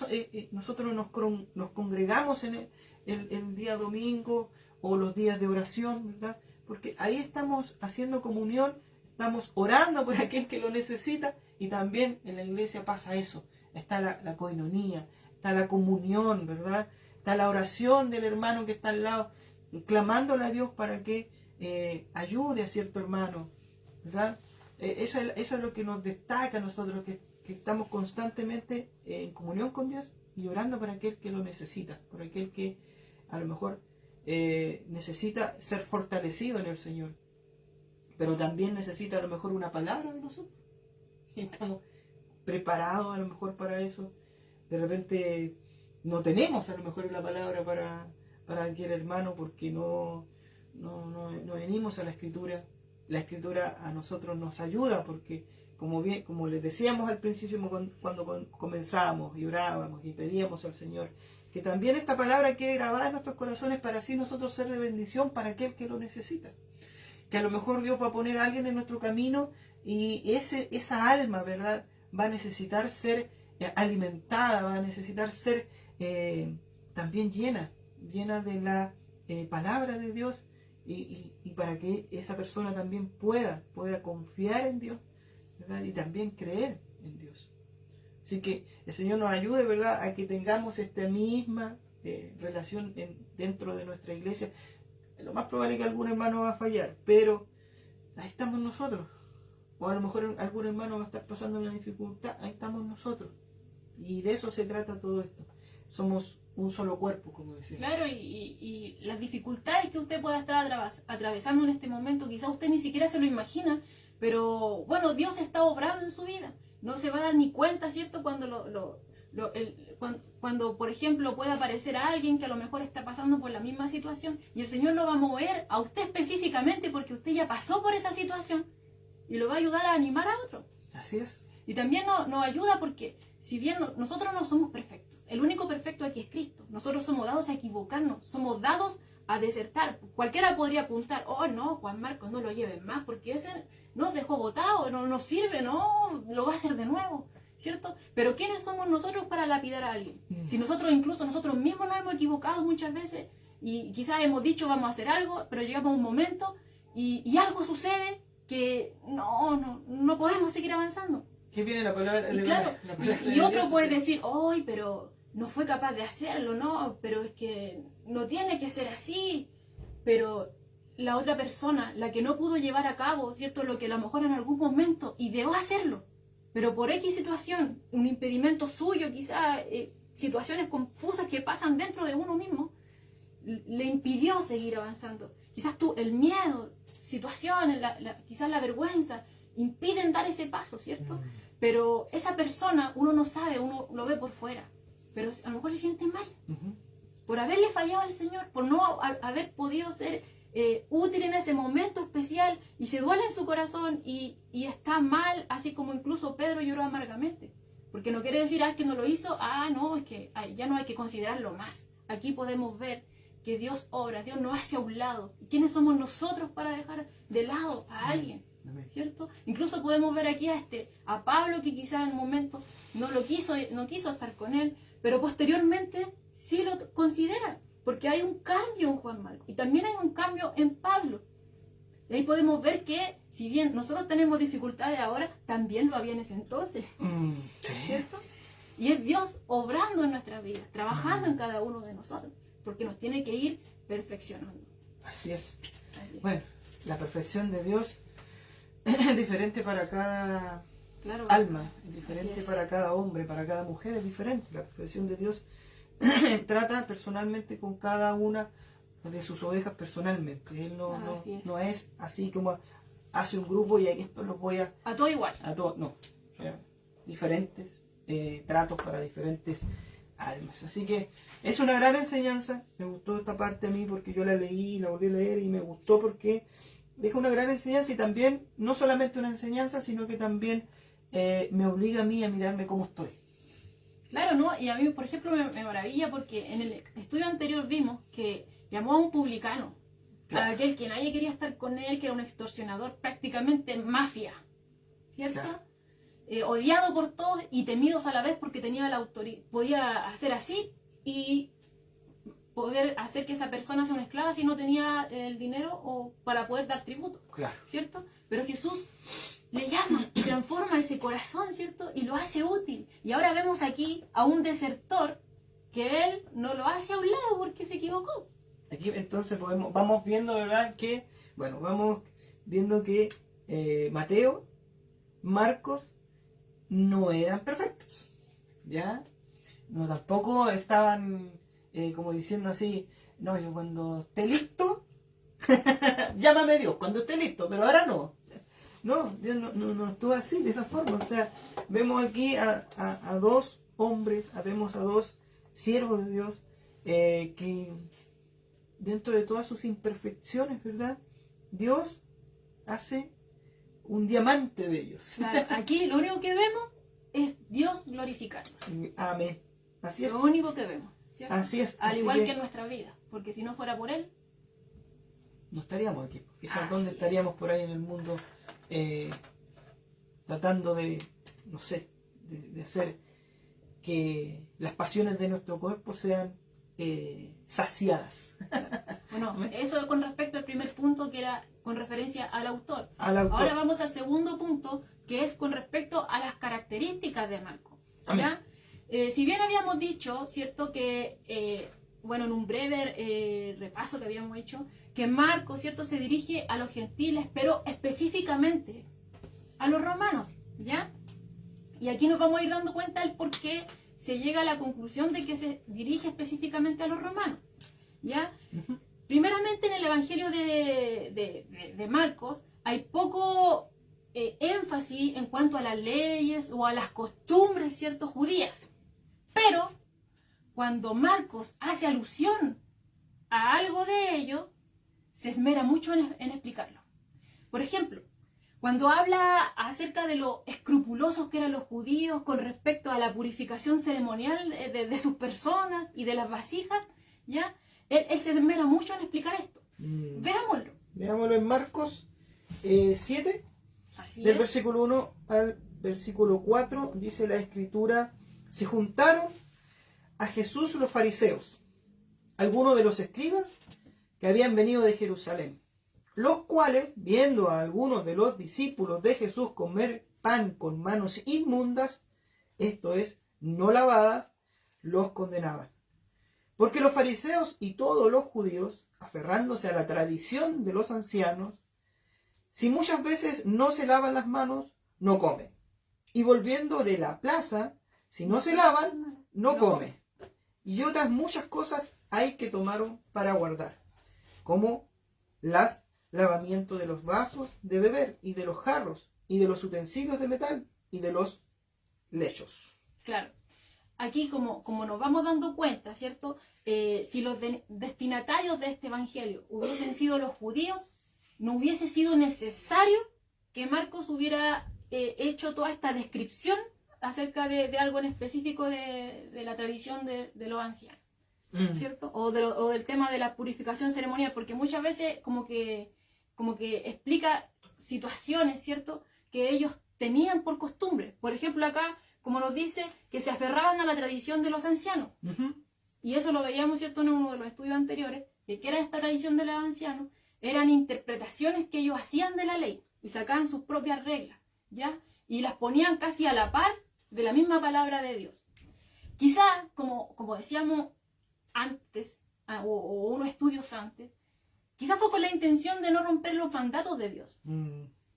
nosotros nos congregamos en el día domingo o los días de oración, ¿verdad? Porque ahí estamos haciendo comunión, estamos orando por aquel que lo necesita, y también en la iglesia pasa eso. Está la coinonía, está la comunión, ¿verdad? Está la oración del hermano que está al lado, clamándole a Dios para que ayude a cierto hermano, ¿verdad? Eso es lo que nos destaca a nosotros, que estamos constantemente en comunión con Dios y orando por aquel que lo necesita, por aquel que a lo mejor necesita ser fortalecido en el Señor, pero también necesita a lo mejor una palabra de nosotros. Y estamos preparados a lo mejor para eso. De repente no tenemos a lo mejor la palabra para aquel hermano, porque no venimos a la Escritura. La Escritura a nosotros nos ayuda, porque como les decíamos al principio cuando comenzábamos y orábamos y pedíamos al Señor, que también esta palabra quede grabada en nuestros corazones para así nosotros ser de bendición para aquel que lo necesita. Que a lo mejor Dios va a poner a alguien en nuestro camino, y esa alma, ¿verdad?, va a necesitar ser alimentada, va a necesitar ser también llena de la palabra de Dios, y para que esa persona también pueda confiar en Dios, ¿verdad?, y también creer en Dios. Así que el Señor nos ayude, ¿verdad?, a que tengamos esta misma relación dentro de nuestra iglesia, lo más probable es que algún hermano va a fallar, pero ahí estamos nosotros. O a lo mejor algún hermano va a estar pasando una dificultad, ahí estamos nosotros. Y de eso se trata todo esto. Somos un solo cuerpo, como decía. Claro, y las dificultades que usted pueda estar atravesando en este momento, quizás usted ni siquiera se lo imagina, pero bueno, Dios está obrando en su vida. No se va a dar ni cuenta, ¿cierto? Cuando, por ejemplo, puede aparecer a alguien que a lo mejor está pasando por la misma situación y el Señor lo va a mover a usted específicamente porque usted ya pasó por esa situación y lo va a ayudar a animar a otro. Así es. Y también nos ayuda porque, si bien nosotros no somos perfectos, el único perfecto aquí es Cristo. Nosotros somos dados a equivocarnos, somos dados a desertar. Cualquiera podría apuntar, oh no, Juan Marcos, no lo lleven más porque ese nos dejó botado, no nos sirve, no, lo va a hacer de nuevo, ¿cierto? Pero ¿quiénes somos nosotros para lapidar a alguien? Si incluso nosotros mismos nos hemos equivocado muchas veces y quizás hemos dicho vamos a hacer algo, pero llegamos a un momento y algo sucede que no podemos seguir avanzando. ¿Qué viene la palabra? Y claro, la palabra y de otro Dios, puede o sea, decir, ¡ay, pero no fue capaz de hacerlo! No, pero es que no tiene que ser así. Pero la otra persona, la que no pudo llevar a cabo, ¿cierto? Lo que a lo mejor en algún momento ideó hacerlo, pero por X situación, un impedimento suyo, quizás situaciones confusas que pasan dentro de uno mismo, le impidió seguir avanzando. Quizás el miedo, situaciones, quizás la vergüenza, impiden dar ese paso, ¿cierto? Pero esa persona, uno no sabe, uno lo ve por fuera, pero a lo mejor le siente mal por haberle fallado al Señor, por no haber podido ser útil en ese momento especial, y se duele en su corazón y está mal, así como incluso Pedro lloró amargamente, porque no quiere decir, es que no lo hizo, no, es que ya no hay que considerarlo más. Aquí podemos ver que Dios obra, Dios nos hace a un lado. ¿Y quiénes somos nosotros para dejar de lado a alguien? ¿Cierto? Incluso podemos ver aquí a Pablo, que quizás en el momento no quiso estar con él, pero posteriormente sí lo considera, porque hay un cambio en Juan Marcos y también hay un cambio en Pablo. Y ahí podemos ver que, si bien nosotros tenemos dificultades ahora, también lo había en ese entonces, ¿cierto? Y es Dios obrando en nuestras vidas, trabajando en cada uno de nosotros, porque nos tiene que ir perfeccionando. Así es. Bueno, la perfección de Dios es diferente para cada alma, es diferente para cada hombre, para cada mujer, es diferente. La perfección de Dios trata personalmente con cada una de sus ovejas personalmente. Él no es así como hace un grupo y esto los voy a todo igual. A todo, no. O sea, diferentes tratos para diferentes almas. Así que es una gran enseñanza. Me gustó esta parte a mí porque yo la leí, la volví a leer y me gustó porque deja una gran enseñanza, y también no solamente una enseñanza, sino que también me obliga a mí a mirarme cómo estoy. Claro, ¿no? Y a mí, por ejemplo, me maravilla porque en el estudio anterior vimos que llamó a un publicano, a aquel que nadie quería estar con él, que era un extorsionador, prácticamente mafia, ¿cierto? Claro. Odiado por todos y temidos a la vez porque tenía la autoridad, podía hacer así y poder hacer que esa persona sea una esclava si no tenía el dinero o para poder dar tributo, ¿cierto? Pero Jesús le llama y transforma ese corazón, ¿cierto? Y lo hace útil. Y ahora vemos aquí a un desertor que él no lo hace a un lado porque se equivocó. Aquí entonces vamos viendo, ¿verdad? Que, bueno, vamos viendo que Mateo, Marcos no eran perfectos, ¿ya? No, tampoco estaban como diciendo así, no, yo cuando esté listo, llámame Dios, cuando esté listo, pero ahora no. No, Dios no estuvo así, de esa forma. O sea, vemos aquí a dos hombres, vemos a dos siervos de Dios que dentro de todas sus imperfecciones, ¿verdad? Dios hace un diamante de ellos. Claro, aquí lo único que vemos es Dios glorificándose. Amén. Así es. Lo único que vemos, ¿cierto? Así es. Al igual que en nuestra vida, porque si no fuera por Él, no estaríamos aquí. Quizás dónde estaríamos por ahí en el mundo tratando de, no sé, de hacer que las pasiones de nuestro cuerpo sean saciadas. Bueno, eso con respecto al primer punto que era con referencia al autor. Ahora vamos al segundo punto, que es con respecto a las características de Marcos. ¿Ya? Si bien habíamos dicho, ¿cierto? Que, bueno, en un breve repaso que habíamos hecho, que Marcos, ¿cierto?, se dirige a los gentiles, pero específicamente a los romanos, ¿ya? Y aquí nos vamos a ir dando cuenta del por qué se llega a la conclusión de que se dirige específicamente a los romanos, ¿ya? Primeramente, en el Evangelio de Marcos hay poco énfasis en cuanto a las leyes o a las costumbres, ¿cierto?, judías. Pero cuando Marcos hace alusión a algo de ello, se esmera mucho en explicarlo. Por ejemplo, cuando habla acerca de lo escrupulosos que eran los judíos con respecto a la purificación ceremonial de sus personas y de las vasijas, ¿ya? Él se esmera mucho en explicar esto. Veámoslo. Veámoslo en Marcos 7, del versículo 1 al versículo 4, dice la Escritura: se juntaron a Jesús los fariseos, algunos de los escribas que habían venido de Jerusalén, los cuales, viendo a algunos de los discípulos de Jesús comer pan con manos inmundas, esto es, no lavadas, los condenaban. Porque los fariseos y todos los judíos, aferrándose a la tradición de los ancianos, si muchas veces no se lavan las manos, no comen. Y volviendo de la plaza, si no se lavan, no comen. Y otras muchas cosas hay que tomaron para guardar, como las lavamiento de los vasos de beber y de los jarros y de los utensilios de metal y de los lechos. Claro. Aquí, como nos vamos dando cuenta, ¿cierto? Si los destinatarios de este evangelio hubiesen sido los judíos, no hubiese sido necesario que Marcos hubiera hecho toda esta descripción acerca de algo en específico de la tradición de los ancianos, ¿cierto? O del tema de la purificación ceremonial, porque muchas veces como que explica situaciones, ¿cierto?, que ellos tenían por costumbre. Por ejemplo, acá, como nos dice, que se aferraban a la tradición de los ancianos. Y eso lo veíamos, ¿cierto?, en uno de los estudios anteriores, que era esta tradición de los ancianos, eran interpretaciones que ellos hacían de la ley y sacaban sus propias reglas, ¿ya? Y las ponían casi a la par de la misma palabra de Dios. Quizá, como decíamos antes, o unos estudios antes, quizás fue con la intención de no romper los mandatos de Dios,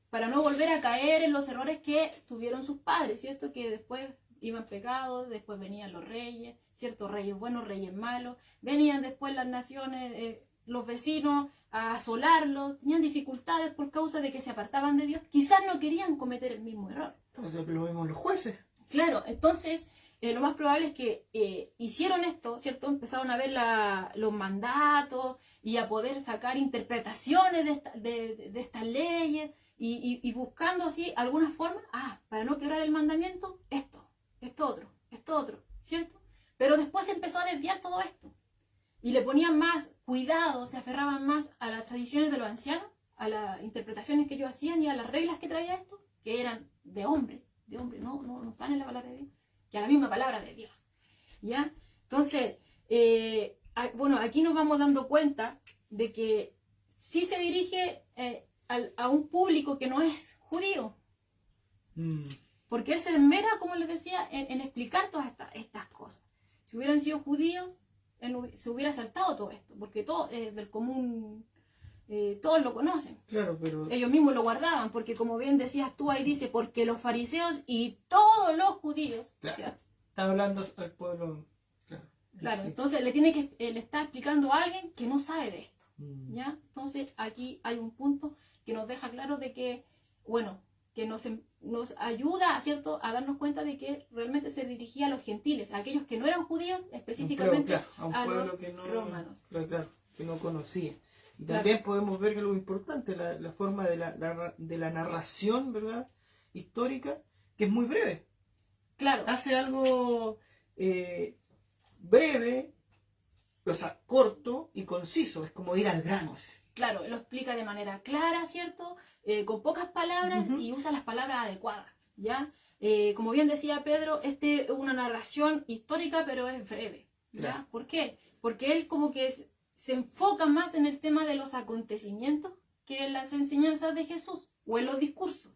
para no volver a caer en los errores que tuvieron sus padres, ¿cierto? Que después iban pecados, después venían los reyes, ¿cierto? Reyes buenos, reyes malos, venían después las naciones, los vecinos a asolarlos, tenían dificultades por causa de que se apartaban de Dios, quizás no querían cometer el mismo error. Entonces lo vemos los jueces. Claro, entonces lo más probable es que hicieron esto, ¿cierto? Empezaron a ver los mandatos y a poder sacar interpretaciones de estas leyes y buscando así alguna forma, para no quebrar el mandamiento, esto otro, ¿cierto? Pero después se empezó a desviar todo esto y le ponían más cuidado, se aferraban más a las tradiciones de los ancianos, a las interpretaciones que ellos hacían y a las reglas que traía esto, que eran de hombre, no están en la palabra de Dios, que a la misma palabra de Dios, ¿ya? Entonces, bueno, aquí nos vamos dando cuenta de que sí se dirige a un público que no es judío, porque él se esmera, como les decía, en explicar todas estas cosas. Si hubieran sido judíos, se hubiera saltado todo esto, porque todo del común, todos lo conocen. Claro, pero ellos mismos lo guardaban, porque como bien decías tú, ahí dice, porque los fariseos y todos los judíos, claro, ¿cierto? Está hablando al pueblo. Claro, entonces le está explicando a alguien que no sabe de esto, ¿ya? Entonces aquí hay un punto que nos deja claro de que, bueno, que nos ayuda, ¿cierto?, a darnos cuenta de que realmente se dirigía a los gentiles, a aquellos que no eran judíos, específicamente a un a pueblo los que no, romanos. Claro, que no conocía. Y también podemos ver que lo importante, la forma de la narración, ¿verdad?, histórica, que es muy breve. Claro. Hace algo breve, o sea, corto y conciso, es como ir al grano. Claro, lo explica de manera clara, ¿cierto? Con pocas palabras y usa las palabras adecuadas, ¿ya? Como bien decía Pedro, es una narración histórica, pero es breve, ¿ya? Claro. ¿Por qué? Porque él como que se enfoca más en el tema de los acontecimientos que en las enseñanzas de Jesús o en los discursos.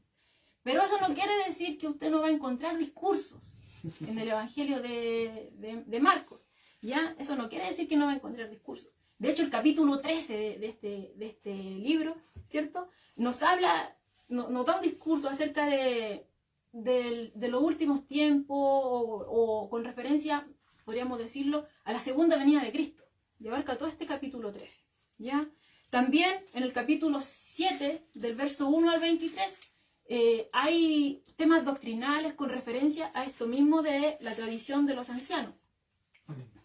Pero eso no quiere decir que usted no va a encontrar discursos en el Evangelio de Marcos, ¿ya? Eso no quiere decir que no va a encontrar discursos. De hecho, el capítulo 13 de este libro, ¿cierto? Nos habla, nos da un discurso acerca de los últimos tiempos o con referencia, podríamos decirlo, a la segunda venida de Cristo. Y abarca todo este capítulo 13, ¿ya? También en el capítulo 7, del verso 1 al 23, hay temas doctrinales con referencia a esto mismo de la tradición de los ancianos,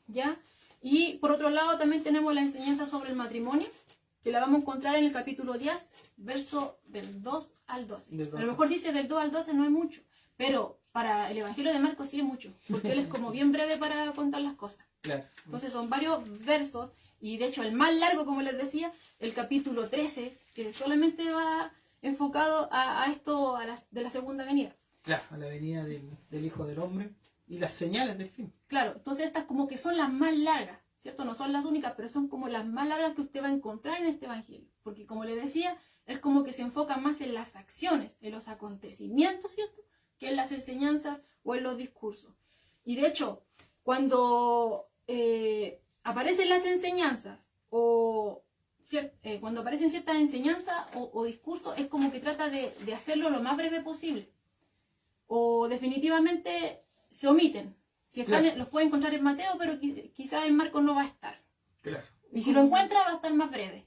¿ya? Y por otro lado también tenemos la enseñanza sobre el matrimonio, que la vamos a encontrar en el capítulo 10, verso del 2 al 12. A lo mejor dice del 2 al 12 no es mucho, pero para el Evangelio de Marcos sí es mucho, porque él es como bien breve para contar las cosas. Claro. Entonces son varios versos, y de hecho el más largo, como les decía, el capítulo 13, que solamente va enfocado a esto de la segunda venida. Claro, a la venida del Hijo del Hombre y las señales del fin. Claro, entonces estas como que son las más largas, ¿cierto? No son las únicas, pero son como las más largas que usted va a encontrar en este Evangelio. Porque como le decía, es como que se enfoca más en las acciones, en los acontecimientos, ¿cierto? Que en las enseñanzas o en los discursos. Y de hecho, cuando aparecen las enseñanzas cuando aparecen ciertas enseñanzas o discursos, es como que trata de hacerlo lo más breve posible. O definitivamente se omiten. Si están, claro, los puede encontrar en Mateo, pero quizás en Marcos no va a estar. Claro. Y si lo encuentra, va a estar más breve.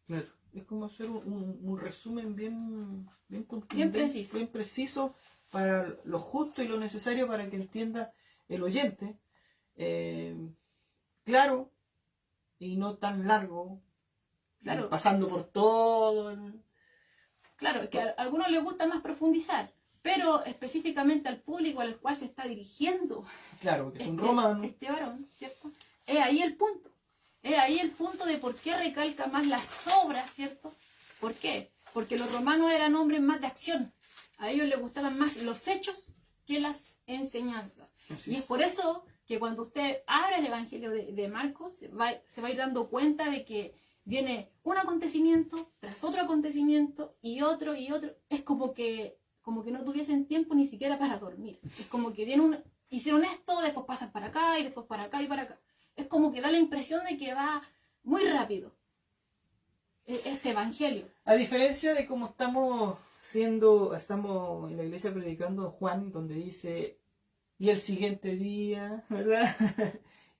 Claro. Es como hacer un resumen bien Bien preciso para lo justo y lo necesario para que entienda el oyente. Claro y no tan largo. Claro. Pasando por todo. Claro, es que a algunos les gusta más profundizar, pero específicamente al público al cual se está dirigiendo. Claro, que es un romano. Este varón, ¿cierto? Es ahí el punto. Es ahí el punto de por qué recalca más las obras, ¿cierto? ¿Por qué? Porque los romanos eran hombres más de acción. A ellos les gustaban más los hechos que las enseñanzas. Y es por eso que cuando usted abre el Evangelio de Marcos, se va a ir dando cuenta de que viene un acontecimiento tras otro acontecimiento y otro y otro. Es como que no tuviesen tiempo ni siquiera para dormir. Es como que hicieron esto, después pasan para acá y después para acá y para acá. Es como que da la impresión de que va muy rápido este Evangelio. A diferencia de cómo estamos en la iglesia predicando Juan, donde dice, y el siguiente día, ¿verdad?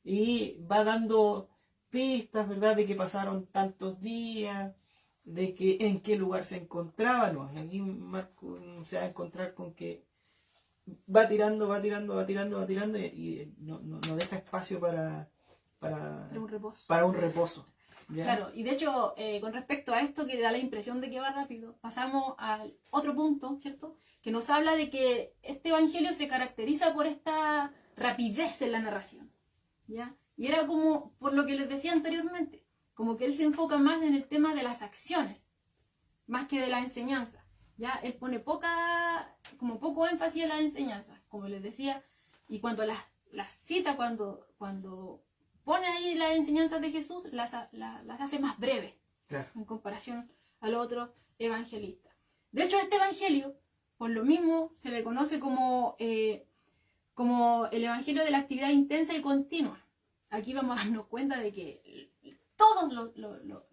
Y va dando pistas, ¿verdad? De que pasaron tantos días, de que en qué lugar se encontraban. No, aquí Marco se va a encontrar con que va tirando y no deja espacio para un reposo. ¿Ya? Claro, y de hecho, con respecto a esto que da la impresión de que va rápido, pasamos al otro punto, ¿cierto? Que nos habla de que este evangelio se caracteriza por esta rapidez en la narración, ¿ya? Y era como, por lo que les decía anteriormente, como que él se enfoca más en el tema de las acciones, más que de la enseñanza, ¿ya? Él pone poco énfasis en la enseñanza, como les decía, y cuando las cita, cuando pone ahí las enseñanzas de Jesús, las hace más breves, claro, en comparación al otro evangelista. De hecho, este evangelio, por lo mismo, se le conoce como el evangelio de la actividad intensa y continua. Aquí vamos a darnos cuenta de que todos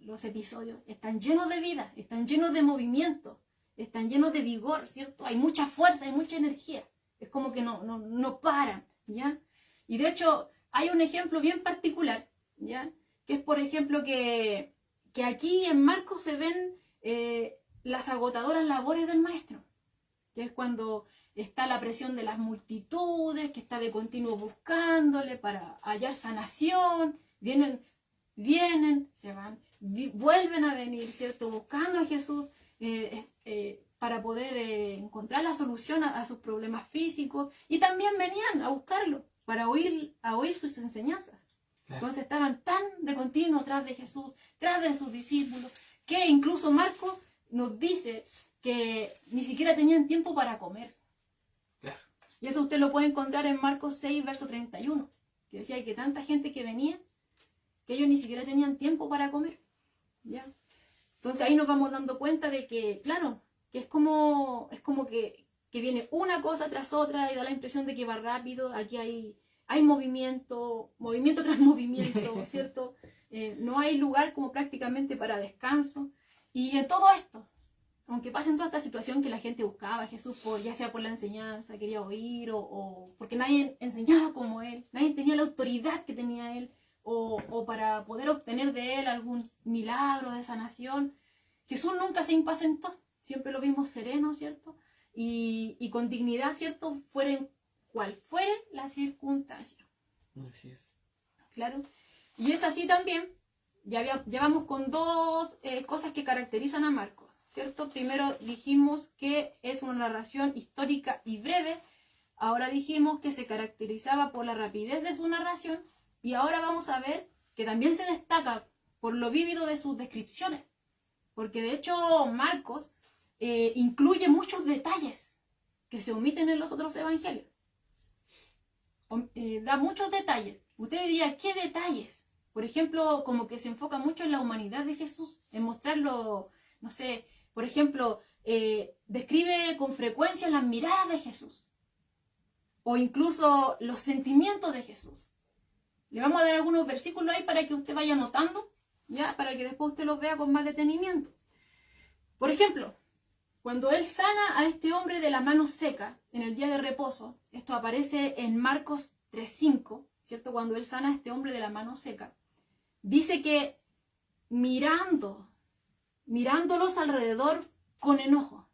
los episodios están llenos de vida, están llenos de movimiento, están llenos de vigor, ¿cierto? Hay mucha fuerza, hay mucha energía. Es como que no paran, ¿ya? Y de hecho, hay un ejemplo bien particular, ¿ya? Que es, por ejemplo, que aquí en Marcos se ven las agotadoras labores del maestro, que es cuando está la presión de las multitudes, que está de continuo buscándole para hallar sanación, vienen, se van, vuelven a venir, ¿cierto? Buscando a Jesús para poder encontrar la solución a sus problemas físicos, y también venían a buscarlo para oír sus enseñanzas. Claro. Entonces estaban tan de continuo tras de Jesús, tras de sus discípulos, que incluso Marcos nos dice que ni siquiera tenían tiempo para comer. Claro. Y eso usted lo puede encontrar en Marcos 6, verso 31, que decía que tanta gente que venía, que ellos ni siquiera tenían tiempo para comer. ¿Ya? Entonces ahí nos vamos dando cuenta de que, claro, que es como que viene una cosa tras otra y da la impresión de que va rápido. Aquí hay movimiento tras movimiento, ¿cierto? no hay lugar como prácticamente para descanso. Y en todo esto, aunque pase en toda esta situación que la gente buscaba a Jesús, ya sea por la enseñanza, quería oír, o porque nadie enseñaba como él, nadie tenía la autoridad que tenía él, o para poder obtener de él algún milagro de sanación, Jesús nunca se impacientó, siempre lo vimos sereno, ¿cierto? Y con dignidad, ¿cierto? Cual fuere la circunstancia. Así es. Claro. Y es así también, ya vamos con dos cosas que caracterizan a Marcos, ¿cierto? Primero dijimos que es una narración histórica y breve, ahora dijimos que se caracterizaba por la rapidez de su narración, y ahora vamos a ver que también se destaca por lo vívido de sus descripciones, porque de hecho Marcos incluye muchos detalles que se omiten en los otros evangelios. Da muchos detalles. Usted diría, ¿qué detalles? Por ejemplo, como que se enfoca mucho en la humanidad de Jesús, en mostrarlo, no sé, por ejemplo, describe con frecuencia las miradas de Jesús, o incluso los sentimientos de Jesús. Le vamos a dar algunos versículos ahí para que usted vaya anotando, ¿ya? Para que después usted los vea con más detenimiento. Por ejemplo, cuando él sana a este hombre de la mano seca en el día de reposo, esto aparece en Marcos 3:5, ¿cierto? Cuando él sana a este hombre de la mano seca, dice que mirándolos alrededor con enojo.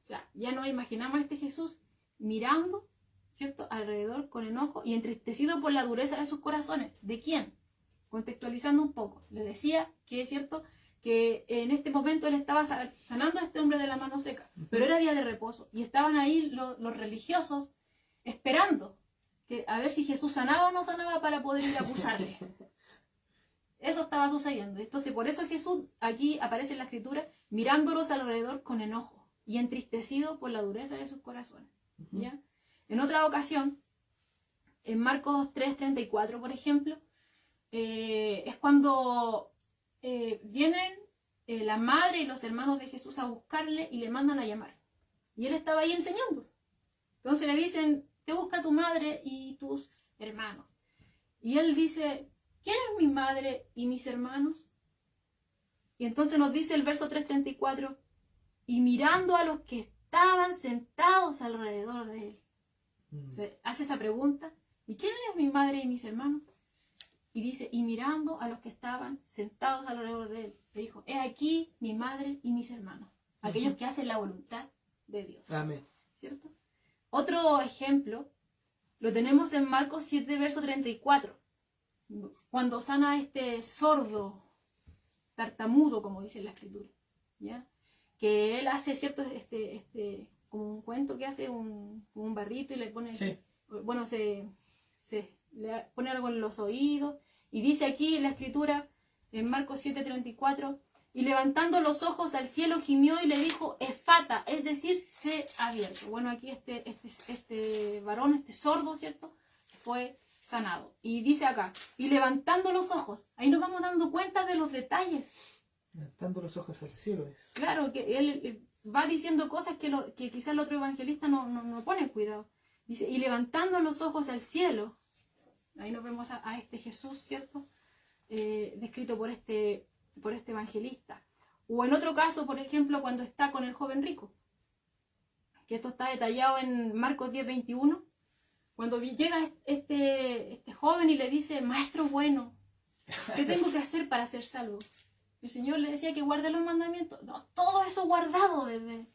O sea, ya nos imaginamos a este Jesús mirando, ¿cierto? Alrededor con enojo y entristecido por la dureza de sus corazones. ¿De quién? Contextualizando un poco. Le decía que es cierto que en este momento él estaba sanando a este hombre de la mano seca, pero era día de reposo y estaban ahí los religiosos esperando a ver si Jesús sanaba o no sanaba para poder ir a acusarle. Eso estaba sucediendo. Entonces por eso Jesús aquí aparece en la escritura mirándolos alrededor con enojo y entristecido por la dureza de sus corazones. ¿Ya? En otra ocasión, en Marcos 3:34 por ejemplo, es cuando vienen la madre y los hermanos de Jesús a buscarle y le mandan a llamar. Y él estaba ahí enseñando. Entonces le dicen, te busca tu madre y tus hermanos. Y él dice, ¿quién es mi madre y mis hermanos? Y entonces nos dice el verso 3:34, y mirando a los que estaban sentados alrededor de él. Se hace esa pregunta, ¿y quién es mi madre y mis hermanos? Y dice, y mirando a los que estaban sentados alrededor de él, le dijo, he aquí mi madre y mis hermanos, aquellos que hacen la voluntad de Dios. Amén. ¿Cierto? Otro ejemplo lo tenemos en Marcos 7, verso 34, cuando sana a este sordo, tartamudo, como dice la escritura, ¿ya? Que él hace, ¿cierto? Como un cuento que hace un barrito y le pone, sí. Bueno, le pone algo en los oídos, y dice aquí en la escritura, en Marcos 7:34, y levantando los ojos al cielo gimió y le dijo, efata, es decir, sé abierto. Bueno, aquí este varón, este sordo, ¿cierto? Fue sanado. Y dice acá, y levantando los ojos, ahí nos vamos dando cuenta de los detalles. Levantando los ojos al cielo. Claro, que él va diciendo cosas que quizás el otro evangelista no pone cuidado. Dice, y levantando los ojos al cielo, ahí nos vemos a este Jesús, ¿cierto? Descrito por este evangelista. O en otro caso, por ejemplo, cuando está con el joven rico, que esto está detallado en Marcos 10:21, cuando llega este joven y le dice, maestro bueno, ¿qué tengo que hacer para ser salvo? El Señor le decía que guarde los mandamientos. No, todo eso guardado desde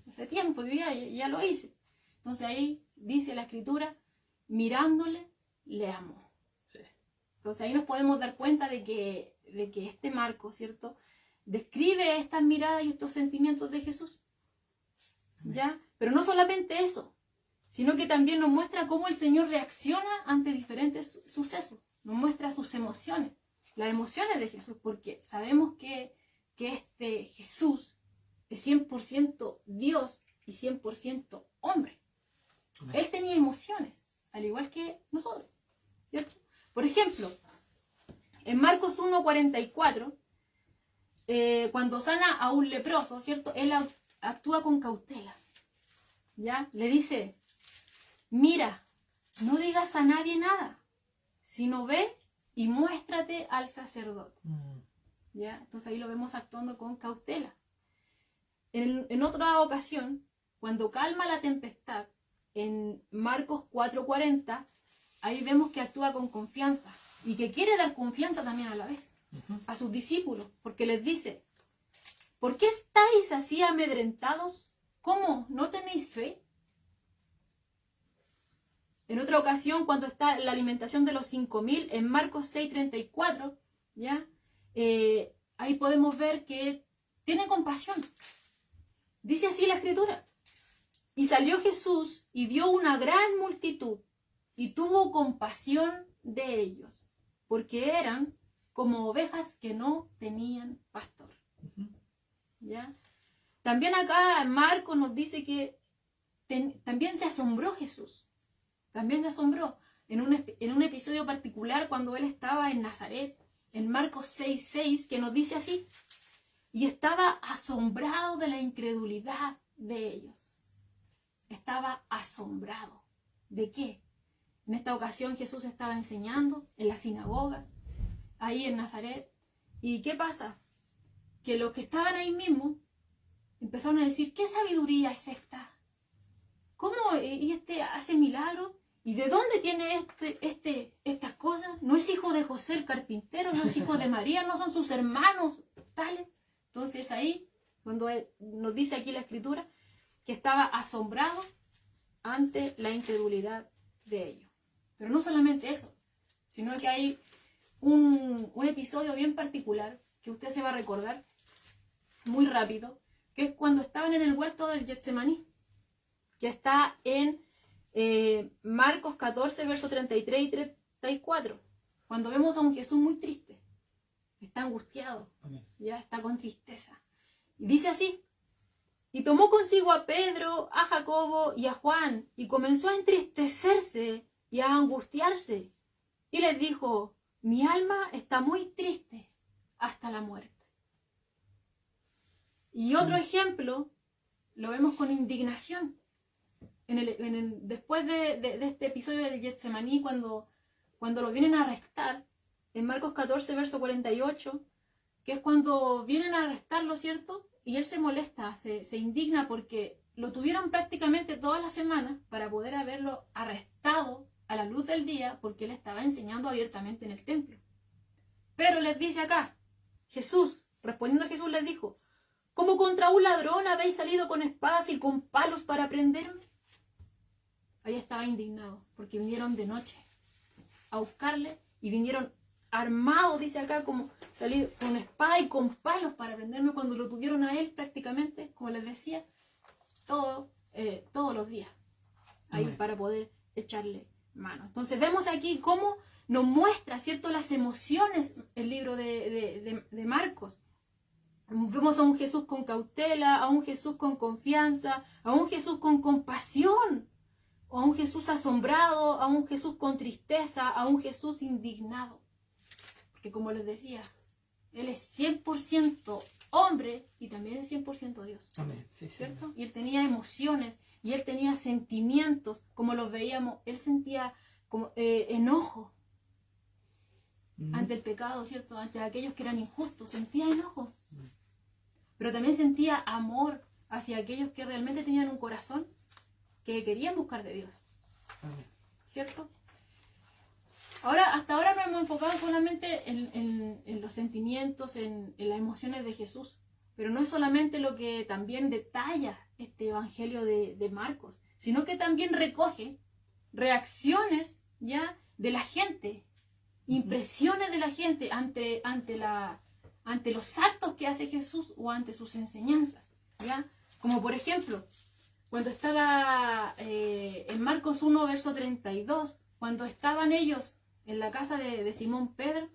hace tiempo, ya lo hice. Entonces ahí dice la escritura, mirándole, le amó. Sí. Entonces ahí nos podemos dar cuenta de que este Marcos, ¿cierto? Describe estas miradas y estos sentimientos de Jesús. ¿Ya? Pero no solamente eso, sino que también nos muestra cómo el Señor reacciona ante diferentes sucesos. Nos muestra sus emociones, las emociones de Jesús, porque sabemos que este Jesús es 100% Dios y 100% hombre. Amén. Él tenía emociones, al igual que nosotros, ¿cierto? Por ejemplo, en Marcos 1:44, cuando sana a un leproso, ¿cierto? Él actúa con cautela, ¿ya? Le dice, mira, no digas a nadie nada, sino ve y muéstrate al sacerdote. ¿Ya? Entonces ahí lo vemos actuando con cautela. En otra ocasión, cuando calma la tempestad, en Marcos 4:40, ahí vemos que actúa con confianza y que quiere dar confianza también a la vez a sus discípulos, porque les dice: ¿por qué estáis así amedrentados? ¿Cómo? ¿No tenéis fe? En otra ocasión, cuando está la alimentación de los 5.000, en Marcos 6:34, ¿ya? Ahí podemos ver que tiene compasión. Dice así la Escritura: y salió Jesús y vio una gran multitud y tuvo compasión de ellos, porque eran como ovejas que no tenían pastor. ¿Ya? También acá Marcos nos dice que también se asombró Jesús. También se asombró en un episodio particular cuando él estaba en Nazaret, en Marcos 6:6, que nos dice así: y estaba asombrado de la incredulidad de ellos. Estaba asombrado. ¿De qué? En esta ocasión Jesús estaba enseñando en la sinagoga, ahí en Nazaret. ¿Y qué pasa? Que los que estaban ahí mismo empezaron a decir: ¿qué sabiduría es esta? ¿Cómo hace milagros? ¿Y de dónde tiene estas cosas? ¿No es hijo de José el carpintero? ¿No es hijo de María? ¿No son sus hermanos tales? Entonces ahí, cuando nos dice aquí la Escritura, que estaba asombrado ante la incredulidad de ellos. Pero no solamente eso, sino que hay un episodio bien particular que usted se va a recordar muy rápido, que es cuando estaban en el huerto del Getsemaní, que está en Marcos 14, versos 33 y 34, cuando vemos a un Jesús muy triste, está angustiado, ya está con tristeza. Y dice así: y tomó consigo a Pedro, a Jacobo y a Juan, y comenzó a entristecerse y a angustiarse, y les dijo: mi alma está muy triste hasta la muerte. Y otro ejemplo lo vemos con indignación. Después de este episodio del Getsemaní, cuando lo vienen a arrestar, en Marcos 14, verso 48, que es cuando vienen a arrestarlo, ¿cierto? Y él se molesta, se indigna porque lo tuvieron prácticamente toda la semana para poder haberlo arrestado a la luz del día, porque él estaba enseñando abiertamente en el templo. Pero les dice acá, respondiendo a Jesús les dijo: ¿como contra un ladrón habéis salido con espadas y con palos para prenderme? Ahí estaba indignado, porque vinieron de noche a buscarle y vinieron armados, dice acá, como salir con espada y con palos para prenderme, cuando lo tuvieron a él prácticamente, como les decía, todos los días, ahí para poder echarle mano. Entonces vemos aquí cómo nos muestra, ¿cierto?, las emociones el libro de Marcos. Vemos a un Jesús con cautela, a un Jesús con confianza, a un Jesús con compasión, a un Jesús asombrado, a un Jesús con tristeza, a un Jesús indignado. Porque como les decía, Él es 100% hombre y también es 100% Dios. Amén. Sí, ¿cierto? Y Él tenía emociones y Él tenía sentimientos, como los veíamos. Él sentía como enojo ante el pecado, ¿cierto? Ante aquellos que eran injustos, sentía enojo. Pero también sentía amor hacia aquellos que realmente tenían un corazón que querían buscar de Dios. ¿Cierto? Hasta ahora nos hemos enfocado solamente en los sentimientos, en las emociones de Jesús. Pero no es solamente lo que también detalla este evangelio de Marcos, sino que también recoge reacciones ya de la gente, impresiones de la gente ante los actos que hace Jesús o ante sus enseñanzas, ¿ya? Como por ejemplo, cuando estaba en Marcos 1, verso 32, cuando estaban ellos en la casa de Simón Pedro,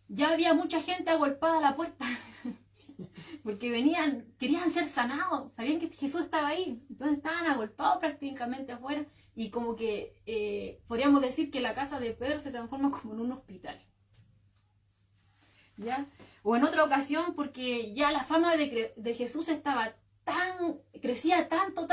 ya había mucha gente agolpada a la puerta, porque querían ser sanados, sabían que Jesús estaba ahí, entonces estaban agolpados prácticamente afuera, y como que podríamos decir que la casa de Pedro se transforma como en un hospital. ¿Ya? O en otra ocasión, porque ya la fama de Jesús crecía tanto,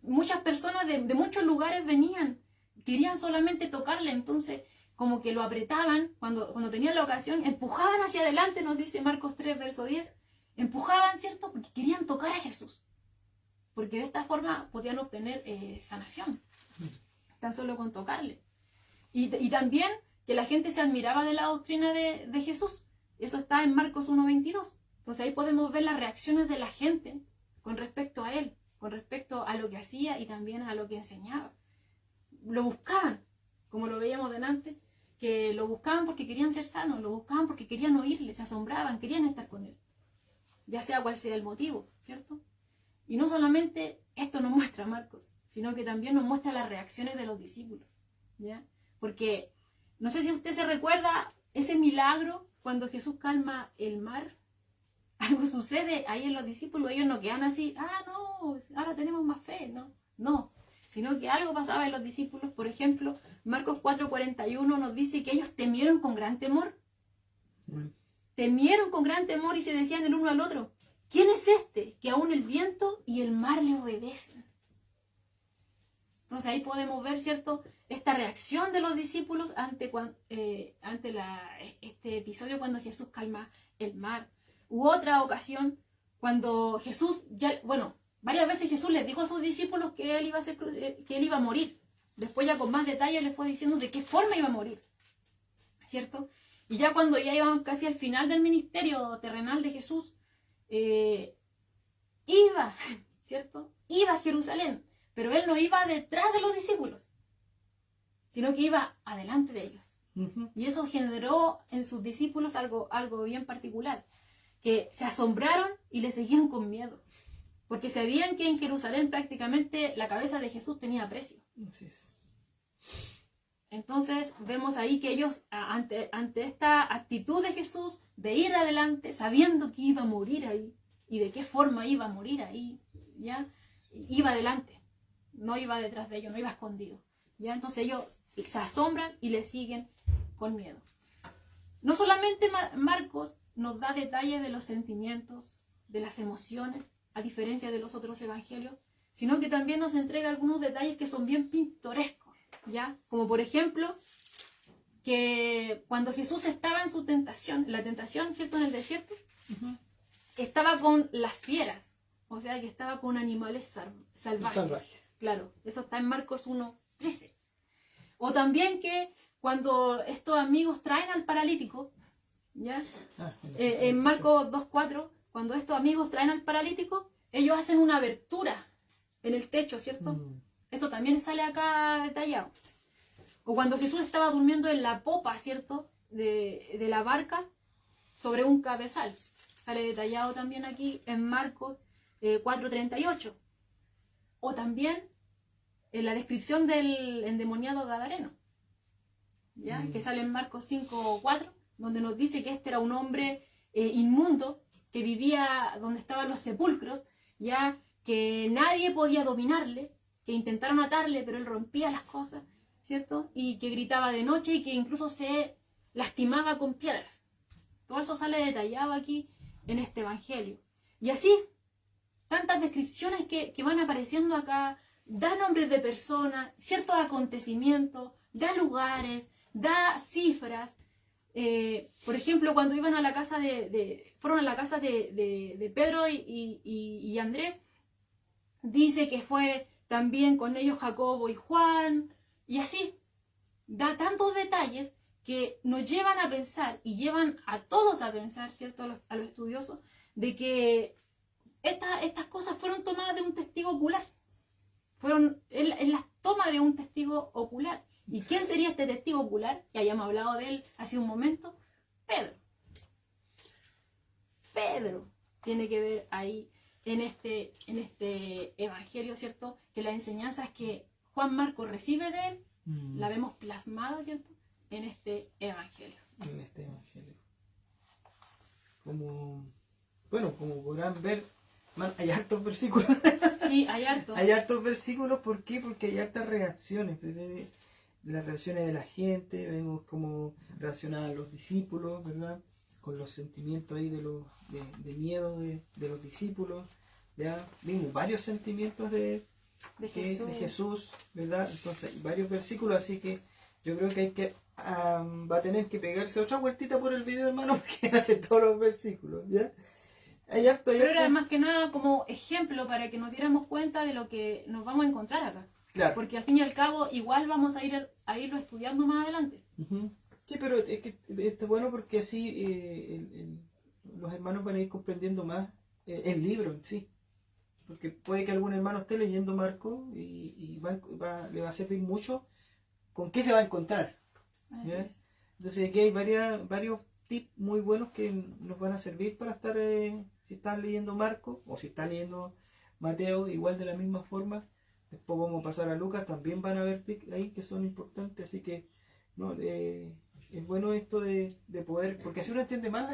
muchas personas de muchos lugares venían, querían solamente tocarle, entonces como que lo apretaban, cuando tenían la ocasión, empujaban hacia adelante, nos dice Marcos 3, verso 10, empujaban, ¿cierto? Porque querían tocar a Jesús, porque de esta forma podían obtener sanación, tan solo con tocarle. Y también que la gente se admiraba de la doctrina de Jesús, eso está en Marcos 1:22. Entonces ahí podemos ver las reacciones de la gente con respecto a él, con respecto a lo que hacía y también a lo que enseñaba. Lo buscaban, como lo veíamos delante, que lo buscaban porque querían ser sanos, lo buscaban porque querían oírle, se asombraban, querían estar con él, ya sea cual sea el motivo, ¿cierto? Y no solamente esto nos muestra Marcos, sino que también nos muestra las reacciones de los discípulos, ¿ya? Porque no sé si usted se recuerda ese milagro cuando Jesús calma el mar. Algo sucede ahí en los discípulos, ellos no quedan así, no, ahora tenemos más fe, no, sino que algo pasaba en los discípulos. Por ejemplo, Marcos 4:41 nos dice que ellos temieron con gran temor, temieron con gran temor y se decían el uno al otro, ¿quién es este que aún el viento y el mar le obedecen? Entonces ahí podemos ver, ¿cierto?, esta reacción de los discípulos ante este episodio cuando Jesús calma el mar. U otra ocasión, cuando Jesús, varias veces Jesús les dijo a sus discípulos que él iba a morir. Después ya con más detalle les fue diciendo de qué forma iba a morir, ¿cierto? Y ya cuando ya iban casi al final del ministerio terrenal de Jesús, ¿cierto? Iba a Jerusalén, pero él no iba detrás de los discípulos, sino que iba adelante de ellos. Y eso generó en sus discípulos algo bien particular, que se asombraron y le seguían con miedo, porque sabían que en Jerusalén prácticamente la cabeza de Jesús tenía precio. Así es. Entonces vemos ahí que ellos, ante esta actitud de Jesús de ir adelante, sabiendo que iba a morir ahí y de qué forma iba a morir ahí, ¿ya? Iba adelante, no iba detrás de ellos, no iba escondido, ¿ya? Entonces ellos se asombran y le siguen con miedo. No solamente Marcos nos da detalles de los sentimientos, de las emociones, a diferencia de los otros evangelios, sino que también nos entrega algunos detalles que son bien pintorescos, ¿ya? Como por ejemplo, que cuando Jesús estaba en su tentación, la tentación, ¿cierto?, en el desierto, estaba con las fieras, o sea, que estaba con animales salvajes. Claro, eso está en Marcos 1:13. O también que cuando estos amigos traen al paralítico, ¿ya? En Marcos 2:4, cuando estos amigos traen al paralítico, ellos hacen una abertura en el techo, ¿cierto? Esto también sale acá detallado. O cuando Jesús estaba durmiendo en la popa, ¿cierto?, de la barca sobre un cabezal. Sale detallado también aquí en Marcos 4:38. O también en la descripción del endemoniado gadareno, ¿ya? Que sale en Marcos 5:4, donde nos dice que este era un hombre inmundo que vivía donde estaban los sepulcros, ya que nadie podía dominarle, que intentaron atarle, pero él rompía las cosas, ¿cierto? Y que gritaba de noche y que incluso se lastimaba con piedras. Todo eso sale detallado aquí en este evangelio. Y así, tantas descripciones que van apareciendo acá, da nombres de personas, ciertos acontecimientos, da lugares, da cifras. Por ejemplo, cuando iban a la casa fueron a la casa de Pedro y Andrés, dice que fue también con ellos Jacobo y Juan, y así, da tantos detalles que nos llevan a pensar, y llevan a todos a pensar, ¿cierto?, a los estudiosos, de que estas cosas fueron tomadas de un testigo ocular, fueron en las tomas de un testigo ocular. ¿Y quién sería este testigo ocular? Que hayamos hablado de él hace un momento. Pedro tiene que ver ahí en este evangelio, ¿cierto? Que la enseñanza es que Juan Marcos recibe de él, la vemos plasmada, ¿cierto?, en este evangelio. En este evangelio. Como podrán ver, hay hartos versículos. Sí, hay hartos. Hay hartos versículos, ¿por qué? Porque hay hartas reacciones. Las reacciones de la gente, vemos cómo reaccionaban los discípulos, ¿verdad? Con los sentimientos ahí de miedo de los discípulos, ¿ya? Vimos varios sentimientos de Jesús, ¿verdad? Entonces, varios versículos, así que Yo creo que hay que va a tener que pegarse otra vueltita por el video, hermano, porque hace todos los versículos, ¿ya? Hay harto, Pero era más que nada como ejemplo para que nos diéramos cuenta de lo que nos vamos a encontrar acá. Claro. Porque al fin y al cabo igual vamos a irlo estudiando más adelante. Uh-huh. Sí, pero es que está bueno porque así los hermanos van a ir comprendiendo más el libro en sí. Porque puede que algún hermano esté leyendo Marcos y le va a servir mucho con qué se va a encontrar. Entonces aquí hay varios tips muy buenos que nos van a servir para estar, si están leyendo Marcos o si están leyendo Mateo, igual de la misma forma. Después vamos a pasar a Lucas, también van a ver tips ahí que son importantes, así que no es bueno esto de poder, porque si uno entiende más,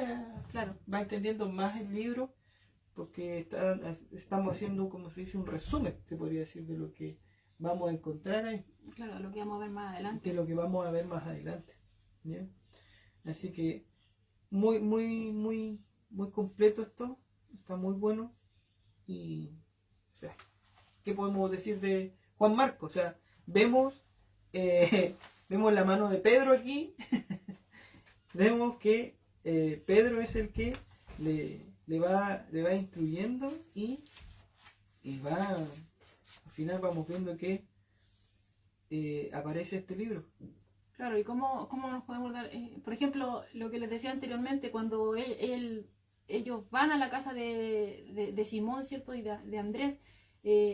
claro, va entendiendo más el libro, porque estamos haciendo, como se dice, un resumen, se podría decir, de lo que vamos a encontrar ahí. Claro, lo que vamos a ver más adelante. De lo que vamos a ver más adelante. ¿Ya? Así que muy, muy, muy, muy completo esto, está muy bueno. Y, o sea, ¿qué podemos decir de Juan Marcos? O sea, vemos la mano de Pedro aquí. Vemos que Pedro es el que le va instruyendo y va, al final vamos viendo que aparece este libro. Claro, y cómo nos podemos dar, por ejemplo, lo que les decía anteriormente, cuando ellos van a la casa de Simón, ¿cierto? Y de Andrés,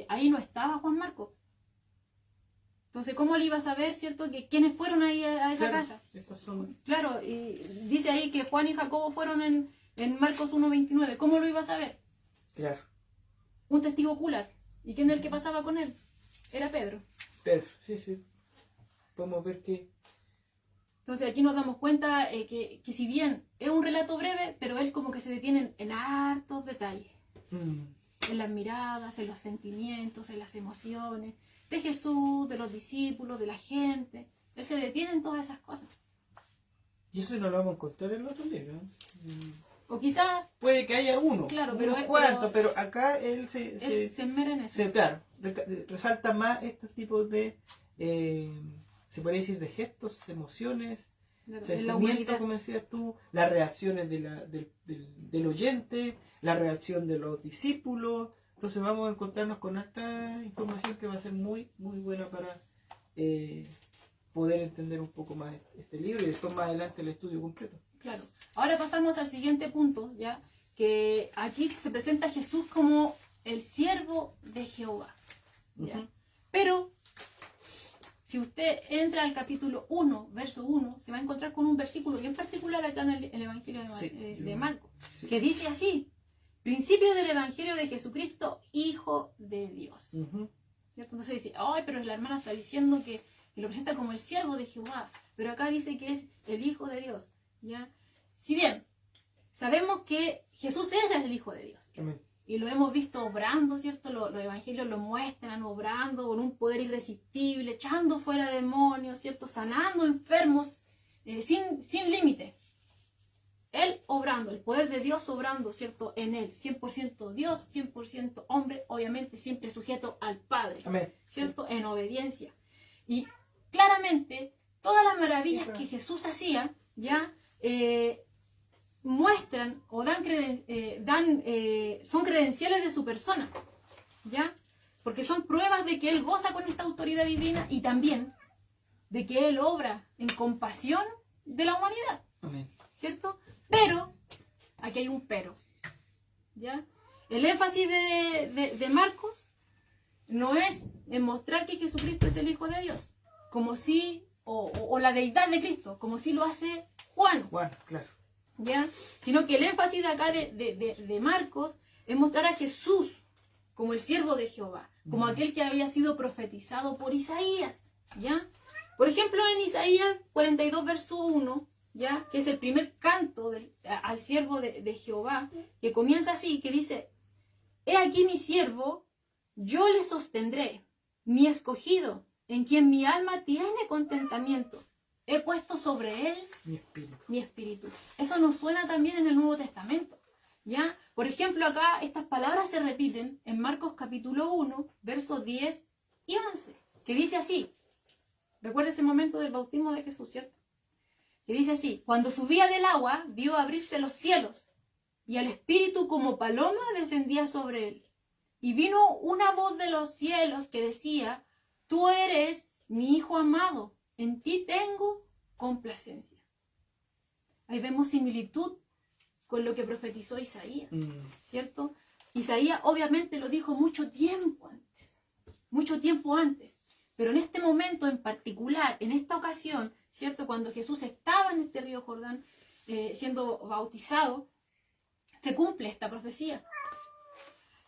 ahí no estaba Juan Marcos. Entonces, ¿cómo le iba a saber, cierto, que quiénes fueron ahí a esa casa? Claro, y dice ahí que Juan y Jacobo fueron en Marcos 1:29. ¿Cómo lo iba a saber? Claro. Un testigo ocular. ¿Y quién era el que pasaba con él? Era Pedro. Pedro, sí. Podemos ver que... Entonces aquí nos damos cuenta que si bien es un relato breve, pero él como que se detiene en hartos detalles. En las miradas, en los sentimientos, en las emociones de Jesús, de los discípulos, de la gente. Él se detiene en todas esas cosas. Y eso no lo vamos a encontrar en el otro libro, ¿no? O quizás... puede que haya claro, pero acá él se esmera en eso. Claro, resalta más estos tipos de, se podría decir, de gestos, emociones, claro, sentimientos, como decías tú, las reacciones del oyente, la reacción de los discípulos. Entonces vamos a encontrarnos con esta información que va a ser muy, muy buena para poder entender un poco más este libro y después más adelante el estudio completo. Claro. Ahora pasamos al siguiente punto, ya que aquí se presenta a Jesús como el siervo de Jehová. ¿Ya? Pero si usted entra al capítulo 1, verso 1, se va a encontrar con un versículo bien particular acá en el Evangelio de Marcos, que dice así: principio del Evangelio de Jesucristo, Hijo de Dios. Entonces dice, ay, pero la hermana está diciendo que lo presenta como el siervo de Jehová, pero acá dice que es el Hijo de Dios. ¿Ya? Si bien sabemos que Jesús era el Hijo de Dios, Amén. Y lo hemos visto obrando, ¿cierto? Los evangelios lo muestran obrando con un poder irresistible, echando fuera demonios, ¿cierto? Sanando enfermos sin límite. Él obrando, el poder de Dios obrando, ¿cierto? En él, 100% Dios, 100% hombre, obviamente siempre sujeto al Padre, Amén. ¿cierto? Sí. En obediencia. Y claramente todas las maravillas que Jesús hacía, ya muestran o son credenciales de su persona, ¿ya? Porque son pruebas de que él goza con esta autoridad divina y también de que él obra en compasión de la humanidad. Amén. ¿Cierto? Pero, aquí hay un pero, ¿ya? El énfasis de Marcos no es en mostrar que Jesucristo es el Hijo de Dios, como si, o la deidad de Cristo, como si lo hace Juan, claro. ¿ya? Sino que el énfasis de acá de Marcos es mostrar a Jesús como el siervo de Jehová, como aquel que había sido profetizado por Isaías, ¿ya? Por ejemplo, en Isaías 42, verso 1, ¿ya? Que es el primer canto al siervo de Jehová, que comienza así, que dice: he aquí mi siervo, yo le sostendré, mi escogido, en quien mi alma tiene contentamiento. He puesto sobre él mi espíritu. Eso nos suena también en el Nuevo Testamento, ¿ya? Por ejemplo, acá estas palabras se repiten en Marcos capítulo 1, versos 10 y 11, que dice así: Recuerda ese momento del bautismo de Jesús, ¿cierto? Que dice así: cuando subía del agua, vio abrirse los cielos, y el Espíritu como paloma descendía sobre él. Y vino una voz de los cielos que decía: tú eres mi Hijo amado, en ti tengo complacencia. Ahí vemos similitud con lo que profetizó Isaías, ¿cierto? Isaías obviamente lo dijo mucho tiempo antes, pero en este momento en particular, en esta ocasión, ¿cierto? Cuando Jesús estaba en este río Jordán siendo bautizado, se cumple esta profecía.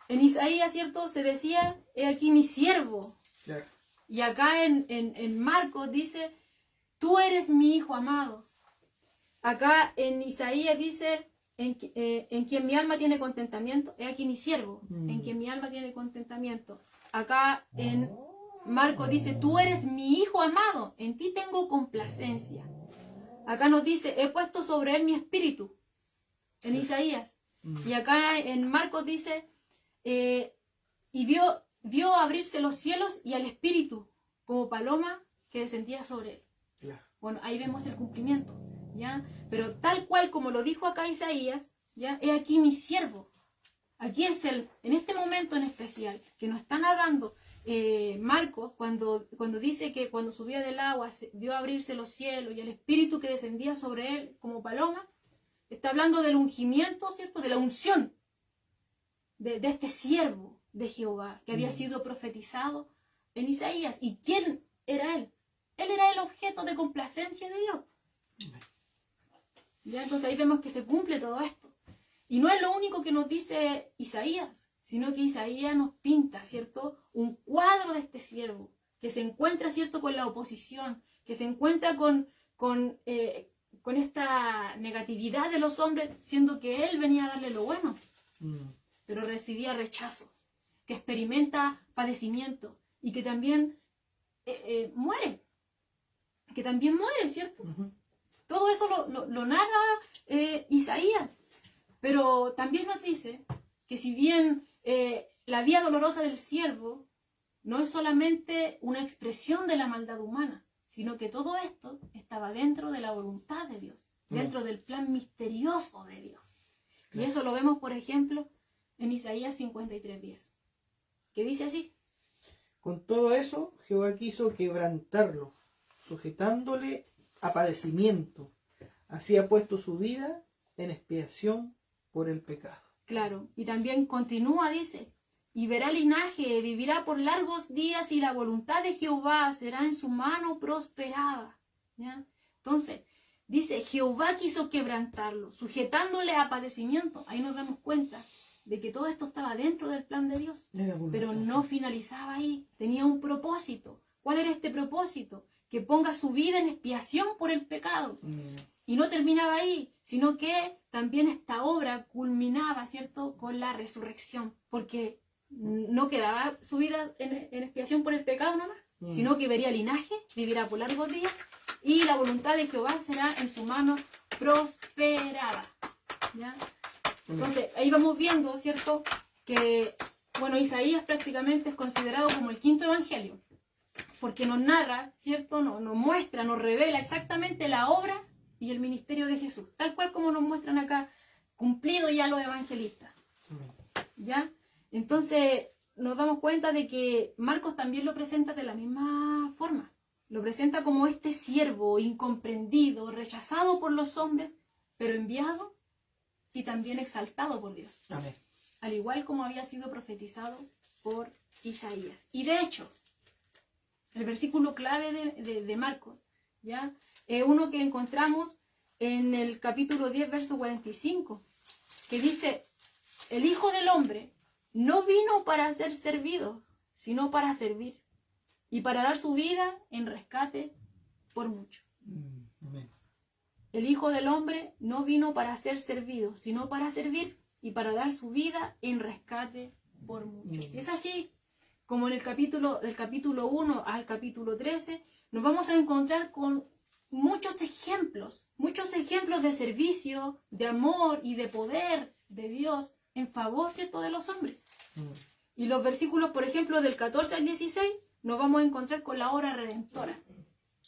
En Isaías, ¿cierto? Se decía: he aquí mi siervo. Claro. Y acá en Marcos dice: tú eres mi Hijo amado. Acá en Isaías dice: en quien mi alma tiene contentamiento. He aquí mi siervo, en quien mi alma tiene contentamiento. Acá en Marcos dice: tú eres mi Hijo amado, en ti tengo complacencia. Acá nos dice: he puesto sobre él mi espíritu, en Isaías. Y acá en Marcos dice: y vio abrirse los cielos y al Espíritu como paloma que descendía sobre él. Claro. Bueno, ahí vemos el cumplimiento, ¿ya? Pero tal cual como lo dijo acá Isaías, ¿ya? He aquí mi siervo. Aquí es en este momento en especial, que nos está narrando Marcos, cuando dice que cuando subía del agua vio abrirse los cielos y el Espíritu que descendía sobre él como paloma. Está hablando del ungimiento, ¿cierto? De la unción de este siervo de Jehová que había sido profetizado en Isaías. ¿Y quién era él? Él era el objeto de complacencia de Dios. ¿Ya? Entonces ahí vemos que se cumple todo esto. Y no es lo único que nos dice Isaías, sino que Isaías nos pinta, ¿cierto? Un cuadro de este siervo que se encuentra, ¿cierto? Con la oposición, que se encuentra con esta negatividad de los hombres, siendo que él venía a darle lo bueno, pero recibía rechazo, que experimenta padecimiento y que también muere, ¿cierto? Todo eso lo narra Isaías, pero también nos dice que si bien la vía dolorosa del siervo no es solamente una expresión de la maldad humana, sino que todo esto estaba dentro de la voluntad de Dios, dentro del plan misterioso de Dios. Claro. Y eso lo vemos, por ejemplo, en Isaías 53:10, que dice así: con todo eso, Jehová quiso quebrantarlo, sujetándole a padecimiento. Así ha puesto su vida en expiación por el pecado. Claro, y también continúa, dice: y verá linaje, vivirá por largos días, y la voluntad de Jehová será en su mano prosperada. ¿Ya? Entonces, dice, Jehová quiso quebrantarlo, sujetándole a padecimiento. Ahí nos damos cuenta de que todo esto estaba dentro del plan de Dios, pero no finalizaba ahí, tenía un propósito. ¿Cuál era este propósito? Que ponga su vida en expiación por el pecado. Y no terminaba ahí, sino que también esta obra culminaba, ¿cierto?, con la resurrección, porque no quedaba su vida en expiación por el pecado nomás, sino que vería linaje, vivirá por largos días, y la voluntad de Jehová será en su mano prosperada. ¿Ya? Entonces, ahí vamos viendo, ¿cierto?, que, bueno, Isaías prácticamente es considerado como el quinto evangelio, porque nos narra, ¿cierto?, nos muestra, nos revela exactamente la obra y el ministerio de Jesús, tal cual como nos muestran acá, cumplido ya los evangelistas. ¿Ya? Entonces, nos damos cuenta de que Marcos también lo presenta de la misma forma. Lo presenta como este siervo incomprendido, rechazado por los hombres, pero enviado y también exaltado por Dios. Amén. Al igual como había sido profetizado por Isaías. Y de hecho, el versículo clave de Marcos, ¿ya?, es uno que encontramos en el capítulo 10, verso 45, que dice: el Hijo del Hombre no vino para ser servido, sino para servir, y para dar su vida en rescate por mucho. Amén. El Hijo del Hombre no vino para ser servido, sino para servir, y para dar su vida en rescate por muchos. Y es así como en el del capítulo 1 al capítulo 13, nos vamos a encontrar con muchos ejemplos de servicio, de amor y de poder de Dios en favor, ¿cierto?, de los hombres. Y los versículos, por ejemplo, del 14 al 16, nos vamos a encontrar con la obra redentora,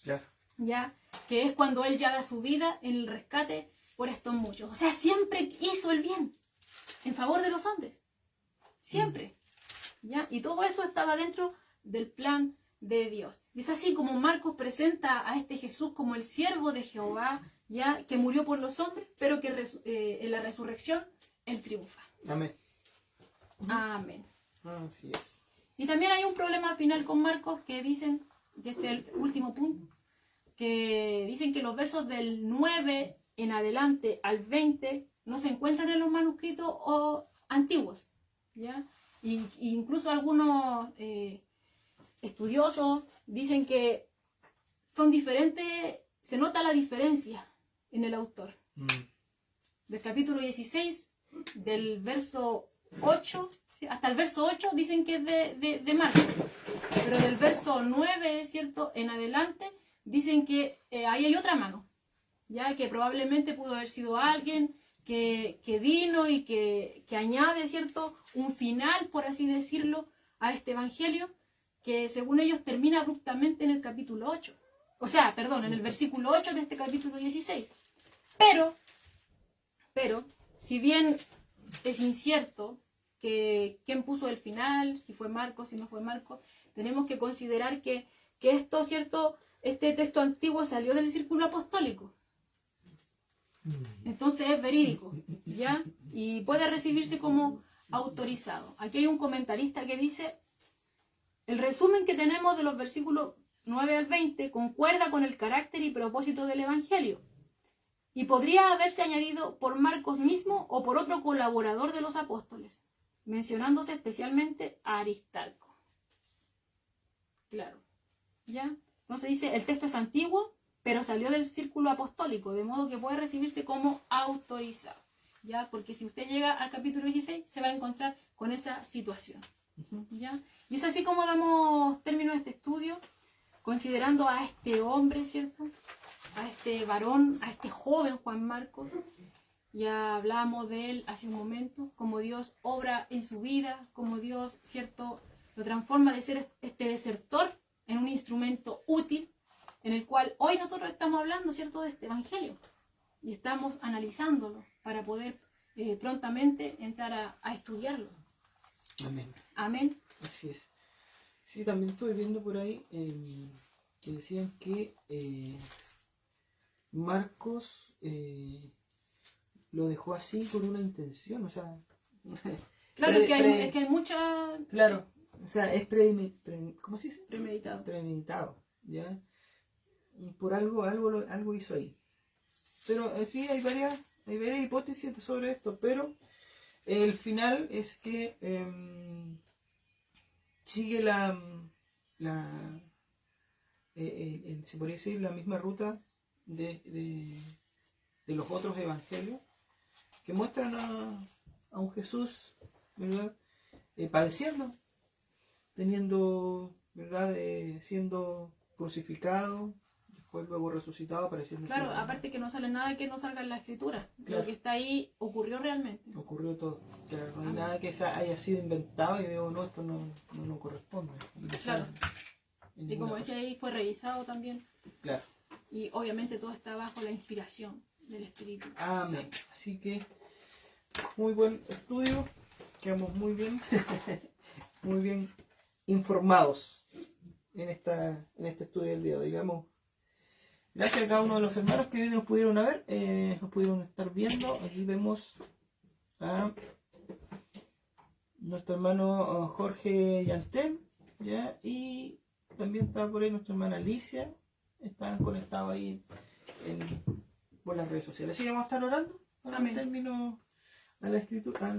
Claro. ¿Ya? Que es cuando Él ya da su vida en el rescate por estos muchos. O sea, siempre hizo el bien en favor de los hombres. Siempre. ¿Ya? Y todo eso estaba dentro del plan de Dios. Y es así como Marcos presenta a este Jesús como el siervo de Jehová, ¿ya? Que murió por los hombres, pero que en la resurrección Él triunfa. Amén. Amén. Así es. Y también hay un problema final con Marcos que dicen, y este es el último punto, que dicen que los versos del 9 en adelante al 20 no se encuentran en los manuscritos antiguos, ¿ya? Incluso algunos estudiosos dicen que son diferentes, se nota la diferencia en el autor. Del capítulo 16, del verso 8, ¿sí? Hasta el verso 8 dicen que es de Marcos, pero del verso 9, ¿cierto?, en adelante dicen que ahí hay otra mano, ya que probablemente pudo haber sido alguien que vino y que añade, ¿cierto?, un final, por así decirlo, a este evangelio, que según ellos termina abruptamente en el capítulo 8. O sea, perdón, en el versículo 8 de este capítulo 16. Pero, si bien es incierto que quién puso el final, si fue Marcos, si no fue Marcos, tenemos que considerar que esto, ¿cierto?, este texto antiguo salió del círculo apostólico. Entonces es verídico, ¿ya? Y puede recibirse como autorizado. Aquí hay un comentarista que dice: el resumen que tenemos de los versículos 9 al 20 concuerda con el carácter y propósito del Evangelio, y podría haberse añadido por Marcos mismo o por otro colaborador de los apóstoles, mencionándose especialmente a Aristarco. Claro, ¿ya? Entonces dice, el texto es antiguo, pero salió del círculo apostólico, de modo que puede recibirse como autorizado, ¿ya? Porque si usted llega al capítulo 16, se va a encontrar con esa situación, ¿ya? Y es así como damos término a este estudio, considerando a este hombre, ¿cierto?, a este varón, a este joven Juan Marcos. Ya hablamos de él hace un momento, cómo Dios obra en su vida, cómo Dios, ¿cierto?, lo transforma de ser este desertor en un instrumento útil, en el cual hoy nosotros estamos hablando, ¿cierto?, de este evangelio, y estamos analizándolo para poder prontamente entrar a estudiarlo. Amén. Amén. Así es. Sí, también estuve viendo por ahí que decían que Marcos lo dejó así con una intención, o sea... Claro, es que hay mucha... Claro, o sea, es ¿cómo se dice? Premeditado. Premeditado, ¿ya? Por algo hizo ahí. Pero sí, hay varias hipótesis sobre esto, pero el final es que sigue se podría decir, la misma ruta de los otros evangelios, que muestran a un Jesús, ¿verdad?, padeciendo, teniendo, ¿verdad?, siendo crucificado, después luego resucitado, apareciendo. Claro, aparte que no sale nada que no salga en la escritura. Claro. Lo que está ahí ocurrió realmente. Ocurrió todo. Claro, no hay nada que haya sido inventado y veo, no, esto no corresponde. Claro. Y como decía ahí, fue revisado también. Claro. Y obviamente todo está bajo la inspiración del Espíritu. Amén. Así que, muy buen estudio. Quedamos muy bien, muy bien informados en este estudio del día. Digamos, gracias a cada uno de los hermanos que hoy nos pudieron ver, nos pudieron estar viendo. Aquí vemos a nuestro hermano Jorge Yantén, ¿ya? Y también está por ahí nuestra hermana Alicia. Están conectados ahí por las redes sociales. Así que vamos a estar orando para el término a la escritura,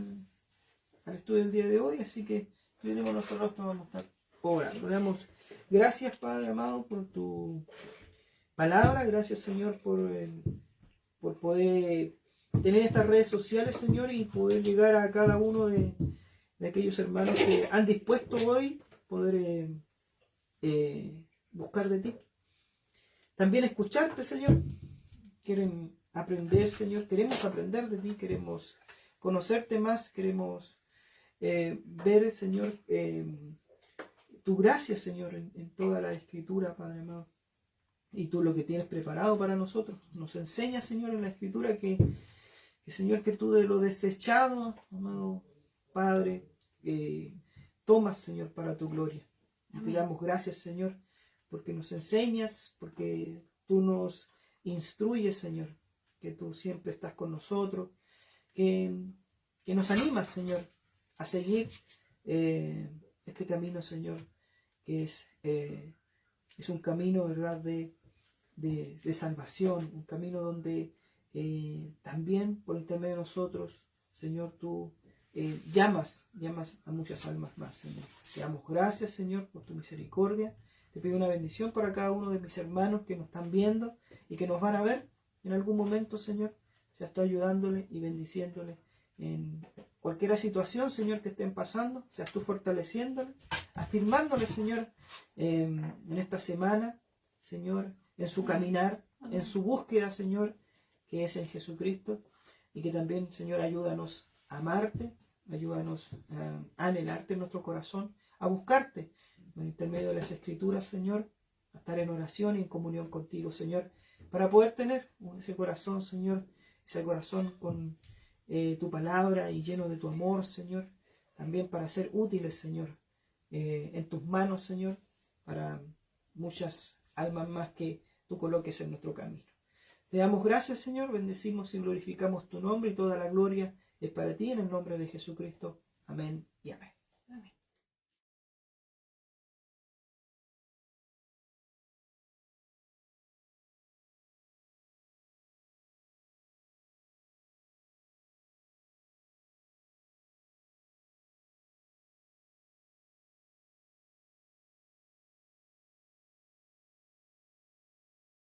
al estudio del día de hoy. Así que tenemos nosotros, vamos a estar orando. Le damos gracias, Padre amado, por tu palabra. Gracias, Señor, por poder tener estas redes sociales, Señor, y poder llegar a cada uno de aquellos hermanos que han dispuesto hoy poder buscar de ti. También escucharte, Señor. Quieren aprender, Señor. Queremos aprender de ti. Queremos conocerte más. Queremos ver, Señor, tu gracia, Señor, en toda la escritura, Padre amado. y tú lo que tienes preparado para nosotros. Nos enseña, Señor, en la Escritura Señor, que tú de lo desechado, amado Padre, tomas, Señor, para tu gloria. Y te damos gracias, Señor, porque nos enseñas, porque tú nos instruyes, Señor, que tú siempre estás con nosotros, que nos animas, Señor, a seguir este camino, Señor, que es un camino, ¿verdad?, de salvación, un camino donde también por intermedio de nosotros, Señor, tú llamas a muchas almas más, Señor. Te damos gracias, Señor, por tu misericordia. Te pido una bendición para cada uno de mis hermanos que nos están viendo y que nos van a ver en algún momento, Señor. Seas tú ayudándole y bendiciéndole en cualquier situación, Señor, que estén pasando. Seas tú fortaleciéndole, afirmándole, Señor, en esta semana, Señor, en su caminar, en su búsqueda, Señor, que es en Jesucristo. Y que también, Señor, ayúdanos a amarte, ayúdanos a anhelarte en nuestro corazón, a buscarte por intermedio de las Escrituras, Señor, a estar en oración y en comunión contigo, Señor, para poder tener ese corazón, Señor, ese corazón con tu palabra y lleno de tu amor, Señor, también para ser útiles, Señor, en tus manos, Señor, para muchas almas más que tú coloques en nuestro camino. Te damos gracias, Señor, bendecimos y glorificamos tu nombre y toda la gloria es para ti en el nombre de Jesucristo. Amén y amén.